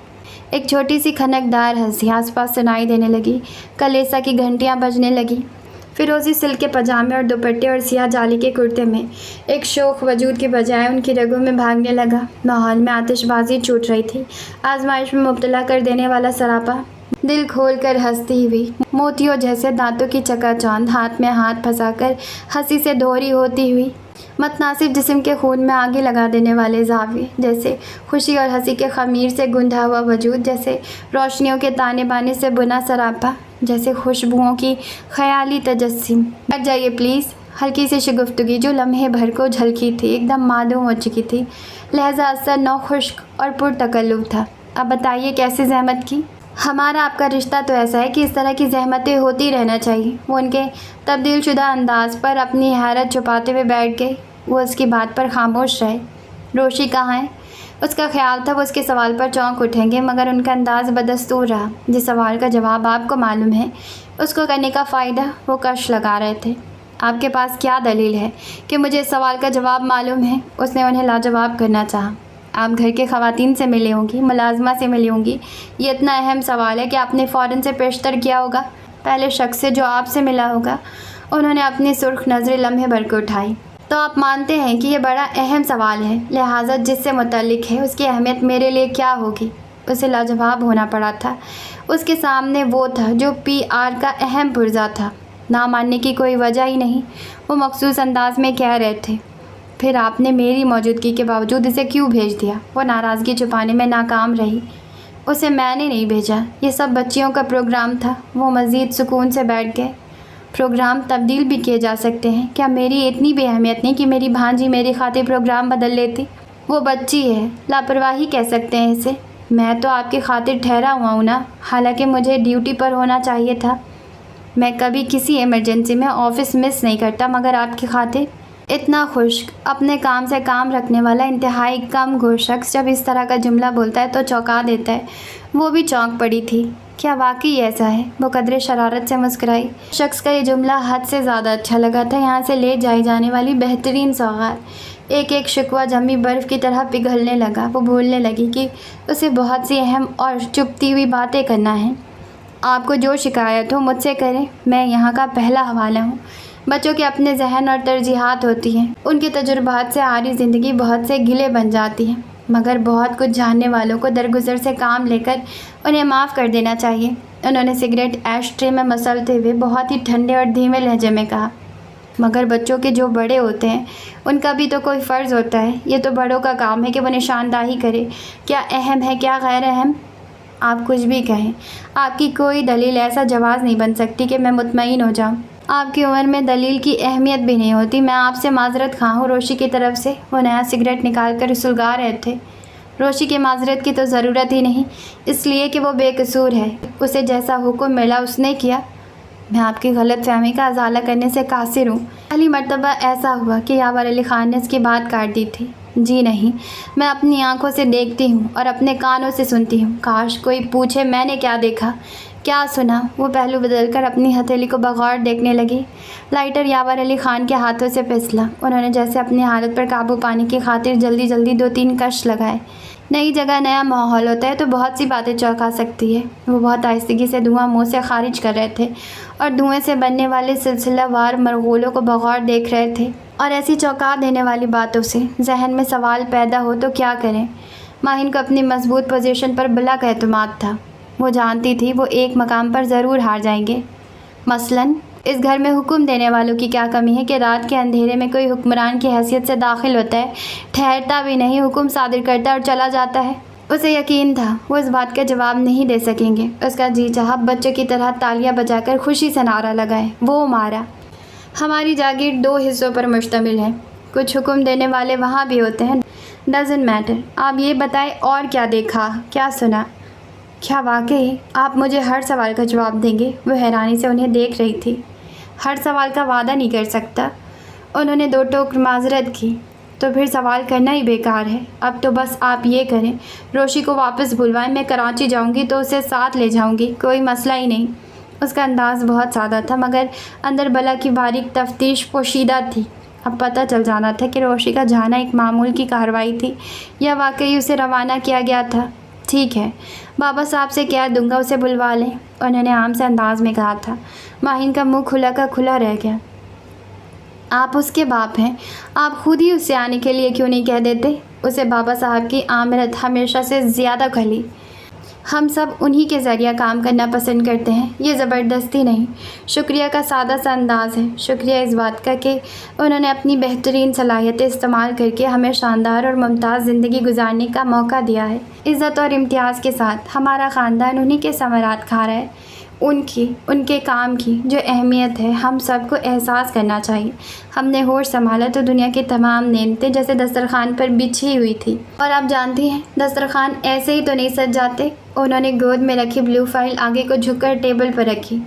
ایک چھوٹی سی کھنکدار ہنسی آس پاس سنائی دینے لگی۔ کلیسا کی گھنٹیاں بجنے لگیں۔ فیروزی سلک کے پاجامے اور دوپٹے اور سیاہ جالی کے کرتے میں ایک شوخ وجود کے بجائے ان کی رگوں میں بھاگنے لگا۔ ماحول میں آتش بازی چھوٹ رہی تھی، آزمائش میں مبتلا کر دینے والا سراپا۔ دل کھول کر ہنستی ہوئی، موتیوں جیسے دانتوں کی چکا چوند ہاتھ میں ہاتھ پھنسا کر ہنسی سے دھوری ہوتی ہوئی، متناسب جسم کے خون میں آگے لگا دینے والے زاویے، جیسے خوشی اور ہنسی کے خمیر سے گندھا ہوا وجود، جیسے روشنیوں کے تانے بانے سے بنا سراپا، جیسے خوشبوؤں کی خیالی تجسم۔ بیٹھ جائیے پلیز۔ ہلکی سی شگفتگی جو لمحے بھر کو جھلکی تھی ایک دم معدوم ہو چکی تھی۔ لہجہ اثر نو خشک اور پرتکلف تھا۔ اب بتائیے کیسے زحمت کی؟ ہمارا آپ کا رشتہ تو ایسا ہے کہ اس طرح کی زحمتیں ہوتی رہنا چاہیے۔ وہ ان کے تبدیل شدہ انداز پر اپنی حیرت چھپاتے ہوئے بیٹھ گئے۔ وہ اس کی بات پر خاموش رہے۔ روشی کہاں ہے؟ اس کا خیال تھا وہ اس کے سوال پر چونک اٹھیں گے، مگر ان کا انداز بدستور رہا۔ جس سوال کا جواب آپ کو معلوم ہے اس کو کرنے کا فائدہ؟ وہ کش لگا رہے تھے۔ آپ کے پاس کیا دلیل ہے کہ مجھے اس سوال کا جواب معلوم ہے؟ اس نے انہیں لاجواب کرنا چاہا۔ آپ گھر کے خواتین سے ملی ہوں گی، ملازمہ سے ملی ہوں گی۔ یہ اتنا اہم سوال ہے کہ آپ نے فوراً سے پیشتر کیا ہوگا۔ پہلے شخص سے جو آپ سے ملا ہوگا۔ انہوں نے اپنی سرخ نظریں لمحے بھر کو اٹھائی۔ تو آپ مانتے ہیں کہ یہ بڑا اہم سوال ہے، لہٰذا جس سے متعلق ہے اس کی اہمیت میرے لیے کیا ہوگی؟ اسے لاجواب ہونا پڑا تھا۔ اس کے سامنے وہ تھا جو PR کا اہم پرزہ تھا۔ نہ ماننے کی کوئی وجہ ہی نہیں، وہ مخصوص انداز میں کہہ رہے تھے۔ پھر آپ نے میری موجودگی کے باوجود اسے کیوں بھیج دیا؟ وہ ناراضگی چھپانے میں ناکام رہی۔ اسے میں نے نہیں بھیجا، یہ سب بچیوں کا پروگرام تھا۔ وہ مزید سکون سے بیٹھ گئے۔ پروگرام تبدیل بھی کیے جا سکتے ہیں۔ کیا میری اتنی بے اہمیت نہیں کہ میری بھانجی میری خاطر پروگرام بدل لیتی؟ وہ بچی ہے، لاپرواہی کہہ سکتے ہیں اسے۔ میں تو آپ کی خاطر ٹھہرا ہوا ہوں نا، حالانکہ مجھے ڈیوٹی پر ہونا چاہیے تھا۔ میں کبھی کسی ایمرجنسی میں آفس مس نہیں کرتا، مگر آپ کی خاطر۔ اتنا خشک، اپنے کام سے کام رکھنے والا انتہائی کم گو شخص جب اس طرح کا جملہ بولتا ہے تو چونکا دیتا ہے۔ وہ بھی چونک پڑی تھی۔ کیا واقعی ایسا ہے؟ وہ قدرے شرارت سے مسکرائی۔ شخص کا یہ جملہ حد سے زیادہ اچھا لگا تھا۔ یہاں سے لے جائی جانے والی بہترین سوغات ایک ایک شکوہ جمی برف کی طرح پگھلنے لگا۔ وہ بھولنے لگی کہ اسے بہت سی اہم اور چپتی ہوئی باتیں کرنا ہے۔ آپ کو جو شکایت ہو مجھ سے کریں، میں یہاں کا پہلا حوالہ ہوں۔ بچوں کے اپنے ذہن اور ترجیحات ہوتی ہیں، ان کے تجربات سے آری زندگی بہت سے گلے بن جاتی ہیں، مگر بہت کچھ جاننے والوں کو درگزر سے کام لے کر انہیں معاف کر دینا چاہیے۔ انہوں نے سگریٹ ایش ٹرے میں مسلتے ہوئے بہت ہی ٹھنڈے اور دھیمے لہجے میں کہا، مگر بچوں کے جو بڑے ہوتے ہیں ان کا بھی تو کوئی فرض ہوتا ہے۔ یہ تو بڑوں کا کام ہے کہ وہ نشاندہی کرے، کیا اہم ہے کیا غیر اہم۔ آپ کچھ بھی کہیں، آپ کی کوئی دلیل ایسا جواز نہیں بن سکتی کہ میں مطمئن ہو جاؤں۔ آپ کی عمر میں دلیل کی اہمیت بھی نہیں ہوتی۔ میں آپ سے معذرت خواہ ہوں روشی کی طرف سے۔ وہ نیا سگریٹ نکال کر سلگا رہے تھے۔ روشی کی معذرت کی تو ضرورت ہی نہیں، اس لیے کہ وہ بے قصور ہے، اسے جیسا حکم ملا اس نے کیا۔ میں آپ کی غلط فہمی کا ازالہ کرنے سے قاصر ہوں۔ پہلی مرتبہ ایسا ہوا کہ یاور علی خان نے اس کی بات کاٹ دی تھی۔ جی نہیں، میں اپنی آنکھوں سے دیکھتی ہوں اور اپنے کانوں سے سنتی ہوں۔ کاش کوئی پوچھے میں نے کیا دیکھا، کیا سنا۔ وہ پہلو بدل کر اپنی ہتھیلی کو بغور دیکھنے لگی۔ لائٹر یاور علی خان کے ہاتھوں سے پھسلا۔ انہوں نے جیسے اپنی حالت پر قابو پانے کی خاطر جلدی جلدی 2-3 کش لگائے۔ نئی جگہ نیا ماحول ہوتا ہے تو بہت سی باتیں چونکا سکتی ہے۔ وہ بہت آہستگی سے دھواں منہ سے خارج کر رہے تھے اور دھوئیں سے بننے والے سلسلہ وار مرغولوں کو بغور دیکھ رہے تھے، اور ایسی چونکا دینے والی باتوں سے ذہن میں سوال پیدا ہو تو کیا کریں۔ ماہین کو اپنی مضبوط پوزیشن پر بلا کا اعتماد تھا۔ وہ جانتی تھی وہ ایک مقام پر ضرور ہار جائیں گے۔ مثلاً اس گھر میں حکم دینے والوں کی کیا کمی ہے کہ رات کے اندھیرے میں کوئی حکمران کی حیثیت سے داخل ہوتا ہے، ٹھہرتا بھی نہیں، حکم صادر کرتا ہے اور چلا جاتا ہے۔ اسے یقین تھا وہ اس بات کا جواب نہیں دے سکیں گے۔ اس کا جی چاہا بچوں کی طرح تالیاں بجا کر خوشی سے نعرہ لگائے، وہ مارا۔ ہماری جاگیر 2 حصوں پر مشتمل ہے، کچھ حکم دینے والے وہاں بھی ہوتے ہیں۔ ڈزنٹ میٹر، آپ یہ بتائیں اور کیا دیکھا، کیا سنا؟ کیا واقعی آپ مجھے ہر سوال کا جواب دیں گے؟ وہ حیرانی سے انہیں دیکھ رہی تھی۔ ہر سوال کا وعدہ نہیں کر سکتا۔ انہوں نے 2 ٹوک معذرت کی۔ تو پھر سوال کرنا ہی بیکار ہے۔ اب تو بس آپ یہ کریں، روشی کو واپس بلوائیں، میں کراچی جاؤں گی تو اسے ساتھ لے جاؤں گی، کوئی مسئلہ ہی نہیں۔ اس کا انداز بہت سادہ تھا مگر اندر بلا کی باریک تفتیش پوشیدہ تھی۔ اب پتہ چل جانا تھا کہ روشی کا جانا ایک معمول کی کارروائی تھی یا واقعی اسے روانہ کیا گیا تھا۔ ٹھیک ہے، بابا صاحب سے کہہ دوں گا اسے بلوا لیں، انہوں نے عام سے انداز میں کہا تھا۔ ماہین کا منہ کھلا کا کھلا رہ گیا۔ آپ اس کے باپ ہیں، آپ خود ہی اسے آنے کے لیے کیوں نہیں کہہ دیتے؟ اسے بابا صاحب کی آمرت ہمیشہ سے زیادہ کھلی۔ ہم سب انہی کے ذریعہ کام کرنا پسند کرتے ہیں، یہ زبردستی نہیں، شکریہ کا سادہ سا انداز ہے۔ شکریہ اس بات کا کہ انہوں نے اپنی بہترین صلاحیتیں استعمال کر کے ہمیں شاندار اور ممتاز زندگی گزارنے کا موقع دیا ہے، عزت اور امتیاز کے ساتھ۔ ہمارا خاندان انہی کے ثمرات کھا رہا ہے، ان کے کام کی جو اہمیت ہے ہم سب کو احساس کرنا چاہیے۔ ہم نے ہوش سنبھالا تو دنیا کی تمام نعمتیں جیسے دسترخوان پر بچھی ہوئی تھی، اور آپ جانتی ہیں دسترخوان ایسے ہی تو نہیں سج جاتے۔ انہوں نے گود میں رکھی بلو فائل آگے کو جھک کر ٹیبل پر رکھی۔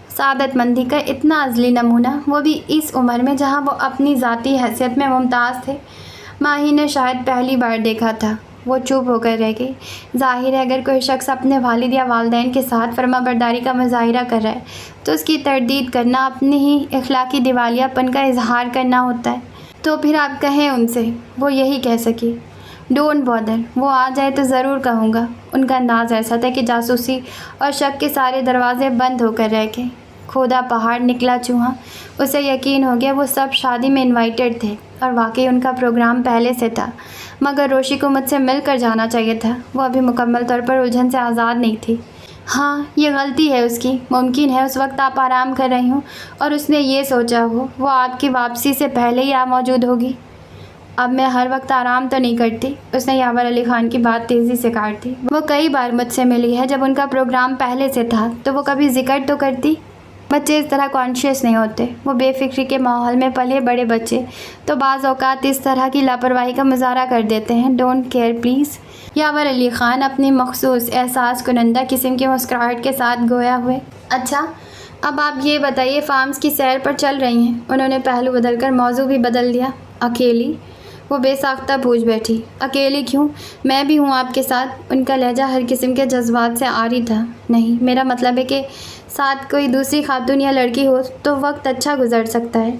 سعادت مندی کا اتنا ازلی نمونہ، وہ بھی اس عمر میں جہاں وہ اپنی ذاتی حیثیت میں ممتاز تھے، ماہی نے شاید پہلی بار دیکھا تھا۔ وہ چپ ہو کر رہ گئی۔ ظاہر ہے اگر کوئی شخص اپنے والد یا والدین کے ساتھ فرما برداری کا مظاہرہ کر رہا ہے تو اس کی تردید کرنا اپنی ہی اخلاقی دیوالیہ پن کا اظہار کرنا ہوتا ہے۔ تو پھر آپ کہیں ان سے، وہ یہی کہہ سکی، ڈونٹ بادر، وہ آ جائے تو ضرور کہوں گا۔ ان کا انداز ایسا تھا کہ جاسوسی اور شک کے سارے دروازے بند ہو کر رہ گئے۔ کھودا پہاڑ نکلا چوہا۔ اسے یقین ہو گیا وہ سب شادی میں انوائٹڈ تھے اور واقعی ان کا پروگرام پہلے سے تھا، مگر روشی کو مجھ سے مل کر جانا چاہیے تھا۔ وہ ابھی مکمل طور پر الجھن سے آزاد نہیں تھی۔ ہاں یہ غلطی ہے اس کی، ممکن ہے اس وقت آپ آرام کر رہی ہوں اور اس نے یہ سوچا ہو وہ آپ کی واپسی سے پہلے ہی موجود ہوگی۔ اب میں ہر وقت آرام تو نہیں کرتی، اس نے یاور علی خان کی بات تیزی سے کاٹ دی۔ وہ کئی بار مجھ سے ملی ہے، جب ان کا پروگرام پہلے سے تھا تو وہ کبھی ذکر تو کرتی۔ بچے اس طرح کانشیس نہیں ہوتے، وہ بے فکری کے ماحول میں پلے بڑے بچے تو بعض اوقات اس طرح کی لاپرواہی کا مظاہرہ کر دیتے ہیں۔ Don't care please. Yawar Ali Khan اپنی مخصوص احساس کنندہ قسم کی مسکراہٹ کے ساتھ گویا ہوئے۔ اچھا اب آپ یہ بتائیے فارمز کی سیر پر چل رہی ہیں؟ انہوں نے پہلو بدل کر موضوع بھی بدل دیا۔ اکیلی؟ وہ بے ساختہ پوچھ بیٹھی۔ اکیلی کیوں، میں بھی ہوں آپ کے ساتھ۔ ان کا لہجہ ہر قسم کے جذبات سے عاری تھا۔ نہیں، میرا مطلب ہے کہ ساتھ کوئی دوسری خاتون یا لڑکی ہو تو وقت اچھا گزر سکتا ہے۔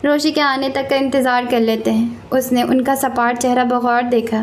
روشی کے آنے تک کا انتظار کر لیتے ہیں۔ اس نے ان کا سپاٹ چہرہ بغور دیکھا۔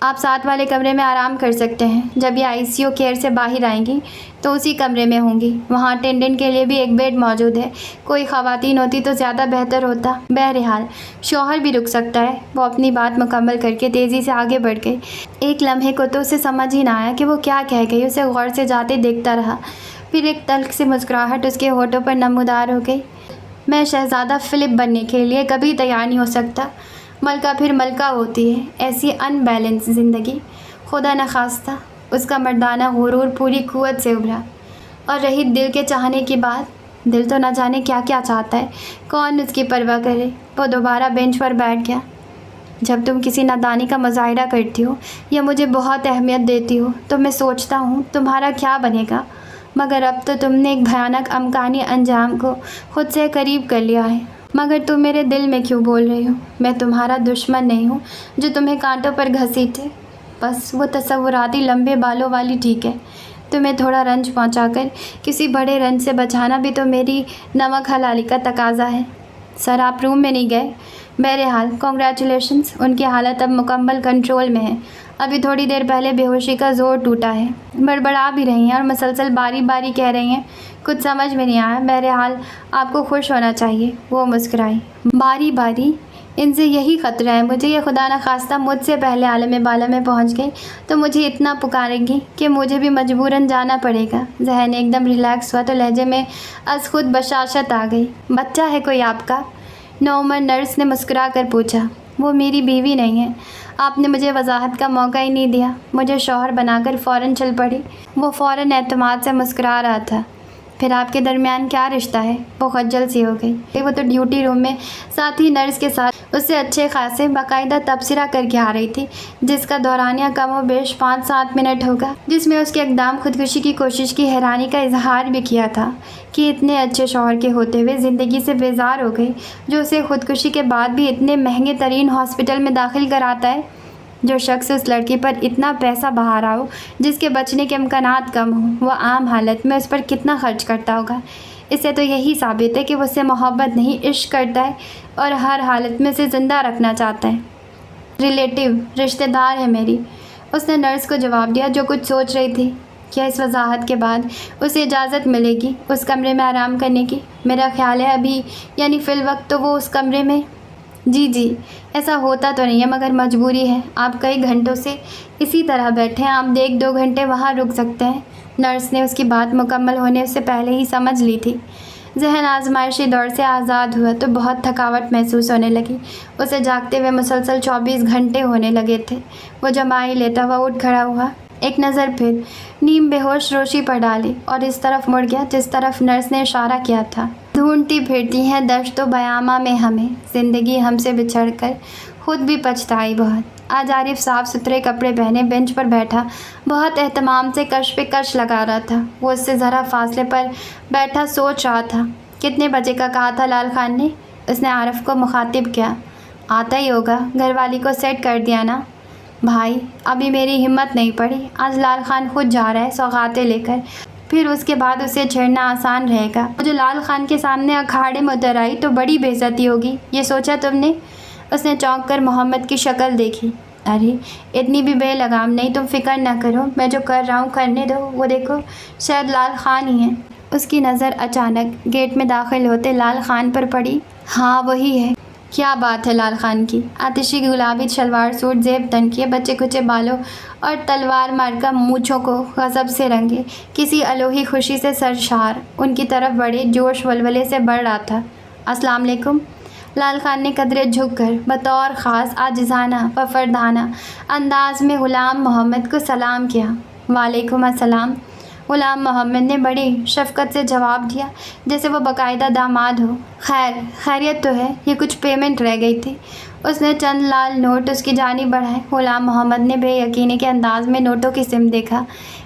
آپ ساتھ والے کمرے میں آرام کر سکتے ہیں۔ جب یہ ICU کیئر سے باہر آئیں گی تو اسی کمرے میں ہوں گی۔ وہاں اٹینڈنٹ کے لیے بھی ایک بیڈ موجود ہے۔ کوئی خواتین ہوتی تو زیادہ بہتر ہوتا۔ بہرحال شوہر بھی رک سکتا ہے۔ وہ اپنی بات مکمل کر کے تیزی سے آگے بڑھ گئی۔ ایک لمحے کو تو اسے سمجھ ہی نہ آیا کہ وہ کیا کہہ گئی۔ اسے غور سے جاتے دیکھتا رہا۔ پھر ایک تلخ سی مسکراہٹ اس کے ہونٹوں پر نمودار ہو گئی۔ میں شہزادہ فلپ بننے کے لیے کبھی تیار نہیں ہو سکتا۔ ملکہ پھر ملکہ ہوتی ہے۔ ایسی ان بیلنس زندگی، خدا نخواستہ۔ اس کا مردانہ غرور پوری قوت سے ابھرا۔ اور رہی دل کے چاہنے کی بات، دل تو نہ جانے کیا کیا چاہتا ہے، کون اس کی پرواہ کرے۔ وہ دوبارہ بینچ پر بیٹھ گیا۔ جب تم کسی نادانی کا مظاہرہ کرتی ہو یا مجھے بہت اہمیت دیتی ہو تو میں سوچتا ہوں تمہارا کیا بنے گا، مگر اب تو تم نے ایک بھیانک امکانی انجام کو خود سے قریب کر لیا ہے۔ مگر تم میرے دل میں کیوں بول رہی ہو؟ میں تمہارا دشمن نہیں ہوں جو تمہیں کانٹوں پر گھسیٹے۔ بس وہ تصوراتی لمبے بالوں والی ٹھیک ہے۔ تمہیں تھوڑا رنج پہنچا کر کسی بڑے رنج سے بچانا بھی تو میری نمک حلالی کا تقاضا ہے۔ سر آپ روم میں نہیں گئے؟ بہرحال کنگریچولیشنز، ان کی حالت اب مکمل کنٹرول میں ہے۔ ابھی تھوڑی دیر پہلے بے ہوشی کا زور ٹوٹا ہے۔ بڑبڑا بھی رہی ہیں اور مسلسل باری باری کہہ رہی ہیں، کچھ سمجھ میں نہیں آیا۔ بہرحال آپ کو خوش ہونا چاہیے۔ وہ مسکرائی۔ باری باری؟ ان سے یہی خطرہ ہے مجھے، یہ خدا نخواستہ مجھ سے پہلے عالم بالا میں پہنچ گئی تو مجھے اتنا پکاریں گی کہ مجھے بھی مجبوراً جانا پڑے گا۔ ذہن ایک دم ریلیکس ہوا تو لہجے میں از خود بشاشت آ گئی۔ بچہ ہے کوئی آپ کا؟ نوعمر نرس نے مسکرا کر پوچھا۔ وہ میری بیوی نہیں ہے۔ آپ نے مجھے وضاحت کا موقع ہی نہیں دیا۔ مجھے شوہر بنا کر فوراً چل پڑی۔ وہ فوراً اعتماد سے مسکرا رہا تھا۔ پھر آپ کے درمیان کیا رشتہ ہے؟ وہ خجل سی ہو گئی۔ وہ تو ڈیوٹی روم میں ساتھی نرس کے ساتھ اس سے اچھے خاصے باقاعدہ تبصرہ کر کے آ رہی تھی، جس کا دورانیہ کم و بیش 5-7 منٹ ہوگا، جس میں اس کے اقدام خودکشی کی کوشش کی حیرانی کا اظہار بھی کیا تھا کہ اتنے اچھے شوہر کے ہوتے ہوئے زندگی سے بیزار ہو گئی، جو اسے خودکشی کے بعد بھی اتنے مہنگے ترین ہاسپٹل میں داخل کراتا ہے۔ جو شخص اس لڑکی پر اتنا پیسہ بہا رہا ہو جس کے بچنے کے امکانات کم ہوں، وہ عام حالت میں اس پر کتنا خرچ کرتا ہوگا۔ اس سے تو یہی ثابت ہے کہ وہ اس سے محبت نہیں عشق کرتا ہے اور ہر حالت میں اسے زندہ رکھنا چاہتا ہے۔ ریلیٹیو، رشتہ دار ہے میری، اس نے نرس کو جواب دیا جو کچھ سوچ رہی تھی۔ کیا اس وضاحت کے بعد اسے اجازت ملے گی اس کمرے میں آرام کرنے کی؟ میرا خیال ہے ابھی یعنی فی الوقت تو وہ اس کمرے میں۔ جی ایسا ہوتا تو نہیں ہے مگر مجبوری ہے۔ آپ کئی گھنٹوں سے اسی طرح بیٹھے ہیں، آپ 1-2 گھنٹے وہاں رک سکتے ہیں۔ نرس نے اس کی بات مکمل ہونے سے پہلے ہی سمجھ لی تھی۔ ذہن آزمائشی دور سے آزاد ہوا تو بہت تھکاوٹ محسوس ہونے لگی۔ اسے جاگتے ہوئے مسلسل 24 گھنٹے ہونے لگے تھے۔ وہ جمع ہی لیتا ہوا اٹھ کھڑا ہوا، ایک نظر پھر نیم بے ہوش روشی پر ڈالی اور اس طرف مڑ گیا جس طرف نرس نے اشارہ کیا تھا۔ ڈھونڈتی پھرتی ہیں دشت و بیامہ میں ہمیں، زندگی ہم سے بچھڑ کر خود بھی پچھتائی بہت۔ آج عارف صاف ستھرے کپڑے پہنے بینچ پر بیٹھا بہت اہتمام سے کش پہ کش لگا رہا تھا۔ وہ اس سے ذرا فاصلے پر بیٹھا سوچ رہا تھا۔ کتنے بجے کا کہا تھا لال خان نے؟ اس نے عارف کو مخاطب کیا۔ آتا ہی ہوگا، گھر والی کو سیٹ کر دیا نا؟ بھائی ابھی میری ہمت نہیں پڑی، آج لال خان خود جا رہا ہے سوغاتیں لے کر، پھر اس کے بعد اسے چھیڑنا آسان رہے گا۔ جو لال خان کے سامنے اکھاڑے میں اتر آئی تو بڑی بے عزتی ہوگی، یہ سوچا تم نے؟ اس نے چونک کر محمد کی شکل دیکھی۔ ارے اتنی بھی بے لگام نہیں، تم فکر نہ کرو، میں جو کر رہا ہوں کرنے دو۔ وہ دیکھو شاید لال خان ہی ہیں۔ اس کی نظر اچانک گیٹ میں داخل ہوتے لال خان پر پڑی۔ ہاں وہی ہے۔ کیا بات ہے لال خان کی؟ آتشی گلابی شلوار سوٹ زیب تن کیے، بچے کچے بالوں اور تلوار مار کا مونچھوں کو غضب سے رنگے، کسی الوہی خوشی سے سرشار ان کی طرف بڑے جوش ولولے سے بڑھ رہا تھا۔ السلام علیکم۔ لال خان نے قدرے جھک کر بطور خاص عاجزانہ و فردانہ انداز میں غلام محمد کو سلام کیا۔ وعلیکم السلام۔ غلام محمد نے بڑی شفقت سے جواب دیا جیسے وہ باقاعدہ داماد ہو۔ خیریت تو ہے، یہ کچھ پیمنٹ رہ گئی تھی۔ اس نے چند لال نوٹ اس کی جانب بڑھائے۔ غلام محمد نے بے یقینی کے انداز میں نوٹوں کی سم دیکھا۔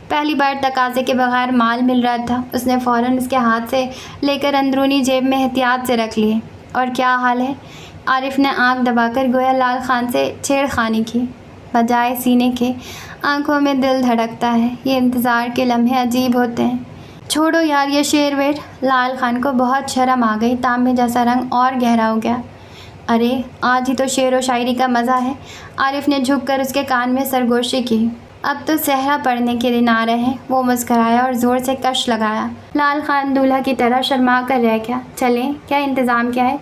پہلی بار تقاضے کے بغیر مال مل رہا تھا۔ اس نے فوراً اس کے ہاتھ سے لے کر اندرونی جیب میں احتیاط سے رکھ لیے۔ اور کیا حال ہے؟ عارف نے آنکھ دبا کر گویا لال خان سے چھیڑ خانی کی، بجائے سینے کے آنکھوں میں دل دھڑکتا ہے۔ یہ انتظار کے لمحے عجیب ہوتے ہیں۔ چھوڑو یار یہ شیر ویر۔ لال خان کو بہت شرم آ گئی، تانبے جیسا رنگ اور گہرا ہو گیا۔ ارے آج ہی تو شعر و شاعری کا مزہ ہے، عارف نے جھک کر اس کے کان میں سرگوشی کی۔ اب تو صحرا پڑھنے کے دن آ رہے ہیں، وہ مسکرایا اور زور سے کش لگایا۔ لال خان دولہا کی طرح شرما کر رہ گیا۔ چلیں، کیا انتظام کیا ہے؟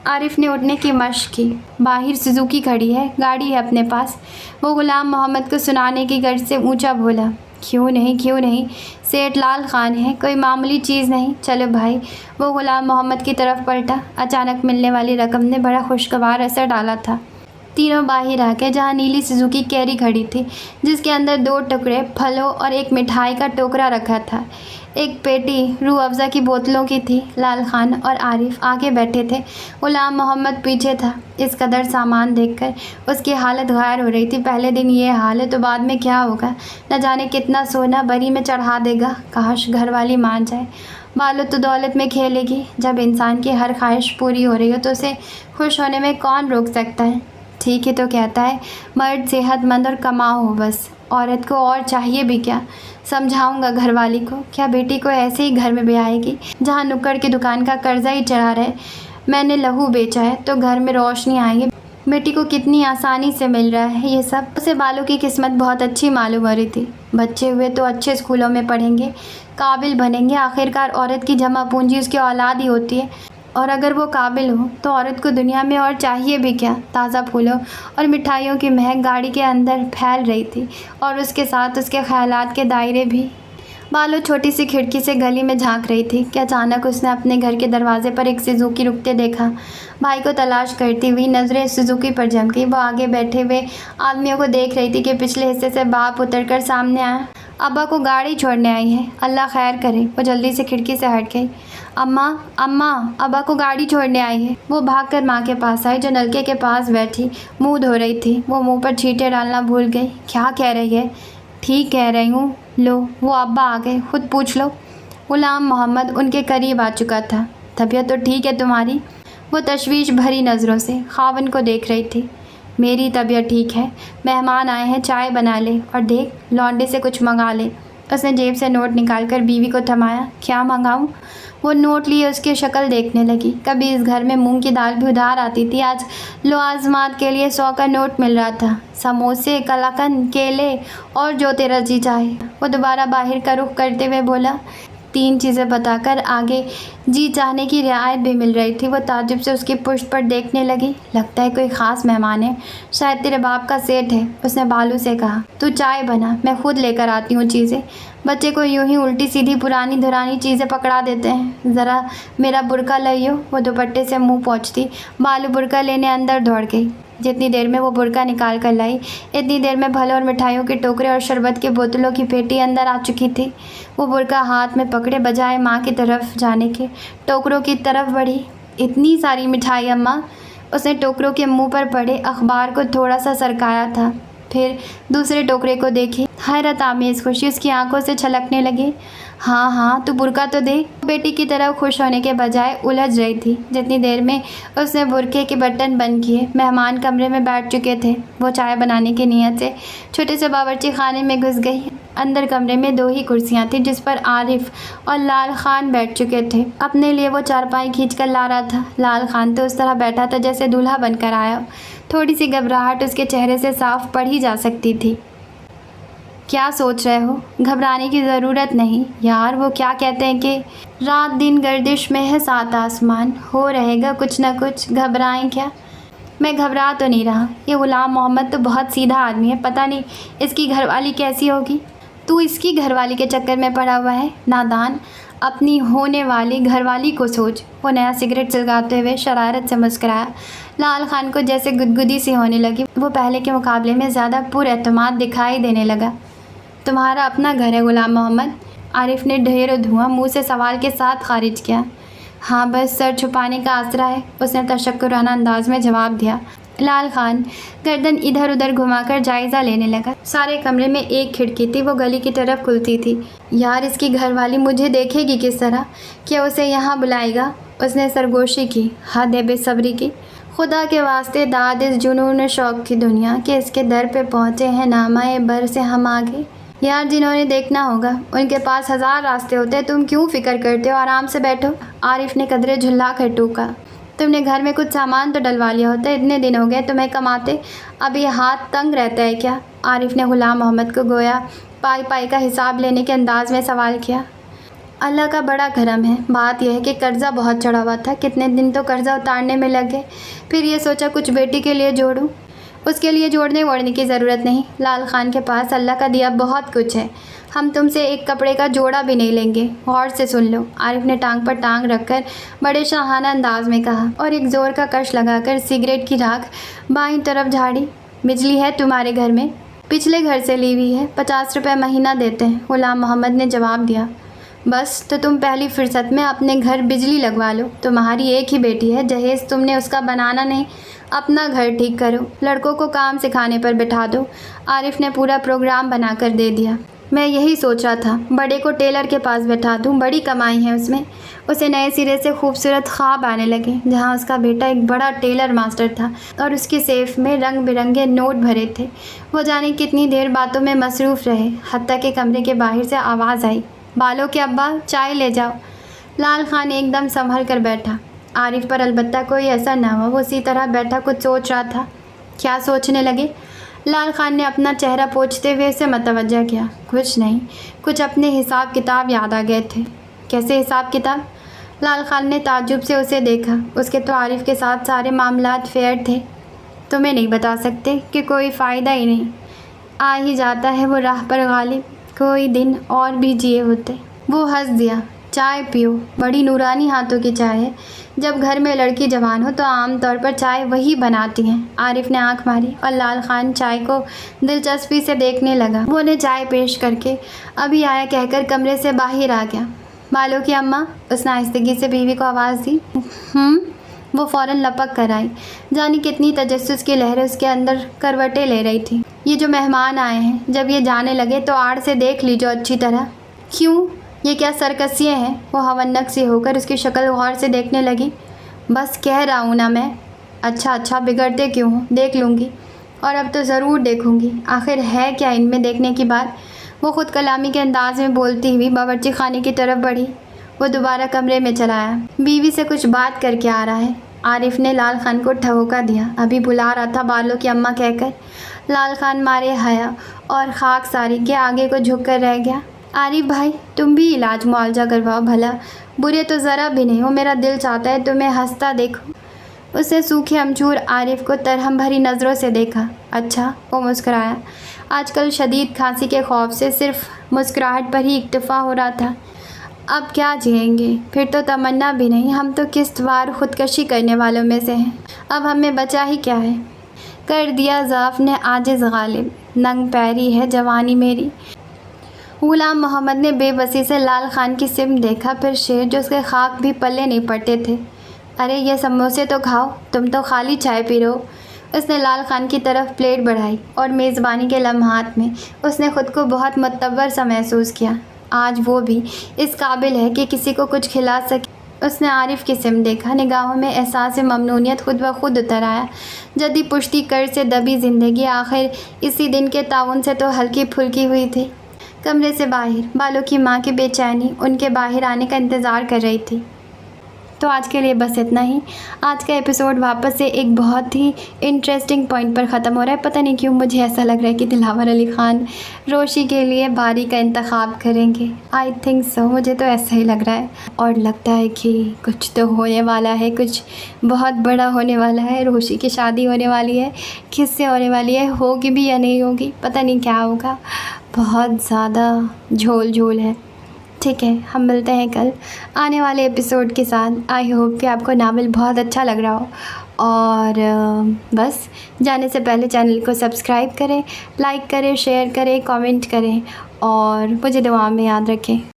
عارف نے اٹھنے کی مشق کی۔ باہر سوزوکی کھڑی ہے، گاڑی ہے اپنے پاس، وہ غلام محمد کو سنانے کی غرض سے اونچا بولا۔ کیوں نہیں، سیٹھ لال خان ہے، کوئی معمولی چیز نہیں، چلو بھائی۔ وہ غلام محمد کی طرف پلٹا۔ اچانک ملنے والی رقم نے بڑا خوشگوار اثر ڈالا تھا۔ تینوں باہر آ کے جہاں نیلی سوزوکی کیری کھڑی تھی، جس کے اندر 2 ٹکڑے پھلوں اور ایک مٹھائی کا ٹوکرا رکھا تھا، ایک پیٹی روح افزا کی بوتلوں کی تھی۔ لال خان اور عارف آگے بیٹھے تھے، غلام محمد پیچھے تھا۔ اس قدر سامان دیکھ کر اس کی حالت غائر ہو رہی تھی۔ پہلے دن یہ حال ہے تو بعد میں کیا ہوگا؟ نہ جانے کتنا سونا بری میں چڑھا دے گا۔ کاش گھر والی مان جائے۔ بالو تو دولت میں کھیلے گی۔ جب انسان کی ہر خواہش پوری ہو رہی ہو تو اسے خوش ہونے میں کون روک سکتا ہے؟ ٹھیک ہے تو کہتا ہے، مرد صحت مند اور کماؤ ہو بس، عورت کو اور چاہیے بھی کیا؟ سمجھاؤں گا گھر والی کو، کیا بیٹی کو ایسے ہی گھر میں بیائے گی جہاں نکڑ کی دکان کا قرضہ ہی چڑھا رہے؟ میں نے لہو بیچا ہے تو گھر میں روشنی آئے گی۔ بیٹی کو کتنی آسانی سے مل رہا ہے یہ سب۔ اسے بالوں کی قسمت بہت اچھی معلوم ہو رہی تھی۔ بچے ہوئے تو اچھے اسکولوں میں پڑھیں گے، قابل بنیں گے۔ آخرکار عورت کی جمع پونجی اس کی اولاد ہی ہوتی ہے، اور اگر وہ قابل ہو تو عورت کو دنیا میں اور چاہیے بھی کیا؟ تازہ پھولوں اور مٹھائیوں کی مہک گاڑی کے اندر پھیل رہی تھی، اور اس کے ساتھ اس کے خیالات کے دائرے بھی۔ بالو چھوٹی سی کھڑکی سے گلی میں جھانک رہی تھی کہ اچانک اس نے اپنے گھر کے دروازے پر ایک سوزوکی رکتے دیکھا۔ بھائی کو تلاش کرتی ہوئی نظریں سوزوکی پر جم گئی۔ وہ آگے بیٹھے ہوئے آدمیوں کو دیکھ رہی تھی کہ پچھلے حصے سے باپ اتر کر سامنے آیا۔ ابا کو گاڑی چھوڑنے آئی ہے، اللہ خیر کرے۔ وہ جلدی سے کھڑکی سے ہٹ گئی۔ اماں، ابا کو گاڑی چھوڑنے آئی ہے۔ وہ بھاگ کر ماں کے پاس آئی جو نلکے کے پاس بیٹھی منہ دھو رہی تھی۔ وہ منہ پر چھینٹے ڈالنا بھول گئی۔ کیا کہہ رہی ہے؟ ٹھیک کہہ رہی ہوں۔ لو، وہ ابا آ گئے، خود پوچھ لو۔ غلام محمد ان کے قریب آ چکا تھا۔ طبیعت تو ٹھیک ہے تمہاری؟ وہ تشویش بھری نظروں سے خاوند کو دیکھ رہی تھی۔ میری طبیعت ٹھیک ہے، مہمان آئے ہیں، چائے بنا لے، اور دیکھ لانڈے سے کچھ منگا لے۔ اس نے جیب سے نوٹ نکال کر بیوی کو تھمایا۔ کیا منگاؤں؟ وہ نوٹ لیے اس کی شکل دیکھنے لگی۔ کبھی اس گھر میں مونگ کی دال بھی ادھار آتی تھی، آج لوازمات کے لیے 100 کا نوٹ مل رہا تھا۔ سموسے، کلاکند، کیلے اور جو تیرا جی چاہے۔ وہ دوبارہ باہر کا رخ کرتے ہوئے بولا۔ 3 چیزیں بتا کر آگے جی چاہنے کی رعایت بھی مل رہی تھی۔ وہ تعجب سے اس کی پشت پر دیکھنے لگی۔ لگتا ہے کوئی خاص مہمان ہے، شاید تیرے باپ کا سیٹ ہے۔ اس نے بالو سے کہا، تو چائے بنا، میں خود لے کر آتی ہوں چیزیں۔ بچے کو یوں ہی الٹی سیدھی پرانی دھرانی چیزیں پکڑا دیتے ہیں۔ ذرا میرا برقع لائیو۔ وہ دوپٹے سے منہ پوچھتی بالو برقع لینے اندر دوڑ گئی۔ جتنی دیر میں وہ برقع نکال کر لائی، اتنی دیر میں پھلوں اور مٹھائیوں کے ٹوکرے اور شربت کی بوتلوں کی پیٹی اندر آ چکی تھی۔ وہ برقع ہاتھ میں پکڑے بجائے ماں کی طرف جانے کے ٹوکروں کی طرف بڑھی۔ اتنی ساری مٹھائی اماں؟ اس نے ٹوکروں کے منہ پر پڑے اخبار کو تھوڑا سا سرکایا تھا، پھر دوسرے ٹوکرے کو دیکھی۔ حیرت آمیز خوشی اس کی آنکھوں سے چھلکنے لگی۔ ہاں تو برقع تو دے۔ بیٹی کی طرف خوش ہونے کے بجائے الجھ رہی تھی۔ جتنی دیر میں اس نے برقعے کے بٹن بند کیے، مہمان کمرے میں بیٹھ چکے تھے۔ وہ چائے بنانے کی نیت سے چھوٹے سے باورچی خانے میں گھس گئی۔ اندر کمرے میں 2 ہی کرسیاں تھیں جس پر عارف اور لال خان بیٹھ چکے تھے۔ اپنے لیے وہ چارپائی کھینچ کر لا رہا تھا۔ لال خان تو اس طرح بیٹھا تھا جیسے دولہا بن کر آیا۔ تھوڑی سی گھبراہٹ اس کے چہرے سے صاف پڑھی جا سکتی تھی۔ کیا سوچ رہے ہو؟ گھبرانے کی ضرورت نہیں یار، وہ کیا کہتے ہیں کہ رات دن گردش میں ہے 7 آسمان، ہو رہے گا کچھ نہ کچھ، گھبرائیں کیا؟ میں گھبرا تو نہیں رہا۔ یہ غلام محمد تو بہت سیدھا آدمی ہے، پتہ نہیں اس کی گھر والی کیسی ہوگی۔ تو اس کی گھر والی کے چکر میں پڑا ہوا ہے، نادان، اپنی ہونے والی گھر والی کو سوچ۔ وہ نیا سگریٹ سلگاتے ہوئے شرارت سے مسکرایا۔ لال خان کو جیسے گدگدی سی ہونے لگی۔ وہ پہلے کے مقابلے میں زیادہ پر اعتماد دکھائی دینے لگا۔ تمہارا اپنا گھر ہے غلام محمد؟ عارف نے ڈھیر و دھواں منہ سے سوال کے ساتھ خارج کیا۔ ہاں بس سر چھپانے کا آسرا ہے، اس نے تشکرانہ انداز میں جواب دیا۔ لال خان گردن ادھر ادھر گھما کر جائزہ لینے لگا۔ سارے کمرے میں ایک کھڑکی تھی، وہ گلی کی طرف کھلتی تھی۔ یار اس کی گھر والی مجھے دیکھے گی کس طرح؟ کیا اسے یہاں بلائے گا؟ اس نے سرگوشی کی۔ حد ہے بے صبری کی۔ خدا کے واسطے داد اس جنون شوق کی دنیا کہ اس کے در پہ پہنچے ہیں نامہ بر سے ہم آگے۔ یار جنہوں نے دیکھنا ہوگا ان کے پاس 1000 راستے ہوتے ہیں، تم کیوں فکر کرتے ہو؟ آرام سے بیٹھو۔ عارف نے قدرے جھلا کر ٹوکا۔ تم نے گھر میں کچھ سامان تو ڈلوا لیا ہوتا، اتنے دن ہو گئے تمہیں کماتے، اب یہ ہاتھ تنگ رہتا ہے کیا؟ عارف نے غلام محمد کو گویا پائی پائی کا حساب لینے کے انداز میں سوال کیا۔ اللہ کا بڑا کرم ہے، بات یہ ہے کہ قرضہ بہت چڑھا ہوا تھا، کتنے دن تو قرضہ اتارنے میں لگ گئے، پھر یہ سوچا کچھ بیٹی کے لیے جوڑوں۔ اس کے لیے جوڑنے ووڑنے کی ضرورت نہیں، لال خان کے پاس اللہ کا دیا بہت کچھ ہے، ہم تم سے ایک کپڑے کا جوڑا بھی نہیں لیں گے، غور سے سن لو، عارف نے ٹانگ پر ٹانگ رکھ کر بڑے شاہانہ انداز میں کہا اور ایک زور کا کش لگا کر سگریٹ کی راکھ بائیں طرف جھاڑی۔ بجلی ہے تمہارے گھر میں؟ پچھلے گھر سے لی ہوئی ہے، 50 روپے مہینہ دیتے ہیں، غلام محمد نے جواب دیا۔ بس تو تم پہلی فرصت میں اپنے گھر بجلی لگوا لو، تمہاری ایک ہی بیٹی ہے، جہیز تم نے اس کا بنانا نہیں، اپنا گھر ٹھیک کرو، لڑکوں کو کام سکھانے پر بٹھا دو۔ عارف نے پورا پروگرام بنا کر دے دیا۔ میں یہی سوچ رہا تھا، بڑے کو ٹیلر کے پاس بٹھا دوں، بڑی کمائی ہے اس میں۔ اسے نئے سرے سے خوبصورت خواب آنے لگے، جہاں اس کا بیٹا ایک بڑا ٹیلر ماسٹر تھا اور اس کی سیف میں رنگ برنگے نوٹ بھرے تھے۔ وہ جانے کتنی دیر باتوں میں مصروف رہے، حتیٰ کہ کمرے کے باہر سے آواز آئی، بالو کے ابا چائے لے جاؤ۔ لال خان ایک دم سنبھل کر بیٹھا، عارف پر البتہ کوئی اثر نہ ہوا، وہ اسی طرح بیٹھا کچھ سوچ رہا تھا۔ کیا سوچنے لگے؟ لال خان نے اپنا چہرہ پوچھتے ہوئے اسے متوجہ کیا۔ کچھ نہیں، کچھ اپنے حساب کتاب یاد آ گئے تھے۔ کیسے حساب کتاب؟ لال خان نے تعجب سے اسے دیکھا، اس کے تو عارف کے ساتھ سارے معاملات فیئر تھے۔ تمہیں نہیں بتا سکتے کہ کوئی فائدہ ہی نہیں، آ ہی جاتا ہے وہ راہ پر غالب، کوئی دن اور بھی جیے ہوتے۔ وہ ہنس دیا۔ چائے پیو، بڑی نورانی ہاتھوں کی چائے ہے، جب گھر میں لڑکی جوان ہو تو عام طور پر چائے وہی بناتی ہیں۔ عارف نے آنکھ ماری اور لال خان چائے کو دلچسپی سے دیکھنے لگا۔ وہ انہیں چائے پیش کر کے ابھی آیا کہہ کر کمرے سے باہر آ گیا۔ بالو کی اماں، اس نے آہستگی سے بیوی کو آواز دی۔ وہ فوراً لپک کر آئی، جانی کتنی تجسس کی لہریں اس کے اندر کروٹیں لے رہی تھی۔ یہ جو مہمان آئے ہیں، جب یہ جانے لگے تو آڑ سے دیکھ لیجو اچھی طرح۔ کیوں؟ یہ کیا سرکسیاں ہیں؟ وہ ہونک سی ہو کر اس کی شکل غور سے دیکھنے لگی۔ بس کہہ رہا ہوں نا میں۔ اچھا بگڑتے کیوں ہوں، دیکھ لوں گی، اور اب تو ضرور دیکھوں گی، آخر ہے کیا ان میں دیکھنے کی بات؟ وہ خود کلامی کے انداز میں بولتی ہوئی باورچی خانے کی طرف بڑھی۔ وہ دوبارہ کمرے میں چلا آیا۔ بیوی سے کچھ بات کر کے آ رہا ہے، عارف نے لال خان کو ٹھہوکا دیا۔ ابھی بلا رہا تھا بالو کی اماں کہہ کر۔ لال خان مارے حیا اور خاک ساری کے آگے کو جھک کر رہ گیا۔ عارف بھائی، تم بھی علاج معالجہ کرواؤ بھلا، برے تو ذرا بھی نہیں ہو، میرا دل چاہتا ہے تمہیں ہنستا دیکھوں۔ اس نے سوکھے امچور عارف کو ترہم بھری نظروں سے دیکھا۔ اچھا، وہ مسکرایا۔ آج کل شدید کھانسی کے خوف سے صرف مسکراہٹ پر ہی اکتفا ہو رہا تھا۔ اب کیا جئیں گے، پھر تو تمنا بھی نہیں، ہم تو قسط وار خودکشی کرنے والوں میں سے ہیں، اب ہمیں بچا ہی کیا ہے؟ کر دیا ضعف نے عاجز غالب، ننگ پیری ہے جوانی میری۔ غلام محمد نے بے بسی سے لال خان کی سمت دیکھا، پھر شیر جو اس کے خاک بھی پلے نہیں پڑتے تھے۔ ارے یہ سموسے تو کھاؤ، تم تو خالی چائے پی رہو۔ اس نے لال خان کی طرف پلیٹ بڑھائی اور میزبانی کے لمحات میں اس نے خود کو بہت معتبر سا محسوس کیا۔ آج وہ بھی اس قابل ہے کہ کسی کو کچھ کھلا سکے۔ اس نے عارف کی سمت دیکھا، نگاہوں میں احساس ممنونیت خود بخود اتر آیا۔ جدی پشتی کر سے دبی زندگی آخر اسی دن کے تعاون سے تو ہلکی پھلکی ہوئی تھی۔ کمرے سے باہر بالو کی ماں کی بے چینی ان کے باہر آنے کا انتظار کر رہی تھی۔ تو آج کے لیے بس اتنا ہی۔ آج کا ایپیسوڈ واپس سے ایک بہت ہی انٹرسٹنگ پوائنٹ پر ختم ہو رہا ہے۔ پتہ نہیں کیوں مجھے ایسا لگ رہا ہے کہ دلاور علی خان روشی کے لیے باری کا انتخاب کریں گے۔ آئی تھنک سو، مجھے تو ایسا ہی لگ رہا ہے، اور لگتا ہے کہ کچھ تو ہونے والا ہے، کچھ بہت بڑا ہونے والا ہے۔ روشی کی شادی ہونے والی ہے، کس سے ہونے والی ہے، ہوگی بھی یا نہیں ہوگی، پتہ نہیں کیا ہوگا، بہت زیادہ جھول ہے۔ ٹھیک ہے، ہم ملتے ہیں کل آنے والے ایپیسوڈ کے ساتھ۔ آئی ہوپ کہ آپ کو ناول بہت اچھا لگ رہا ہو، اور بس جانے سے پہلے چینل کو سبسکرائب کریں، لائک کریں، شیئر کریں، کامنٹ کریں، اور مجھے دعا میں یاد رکھیں۔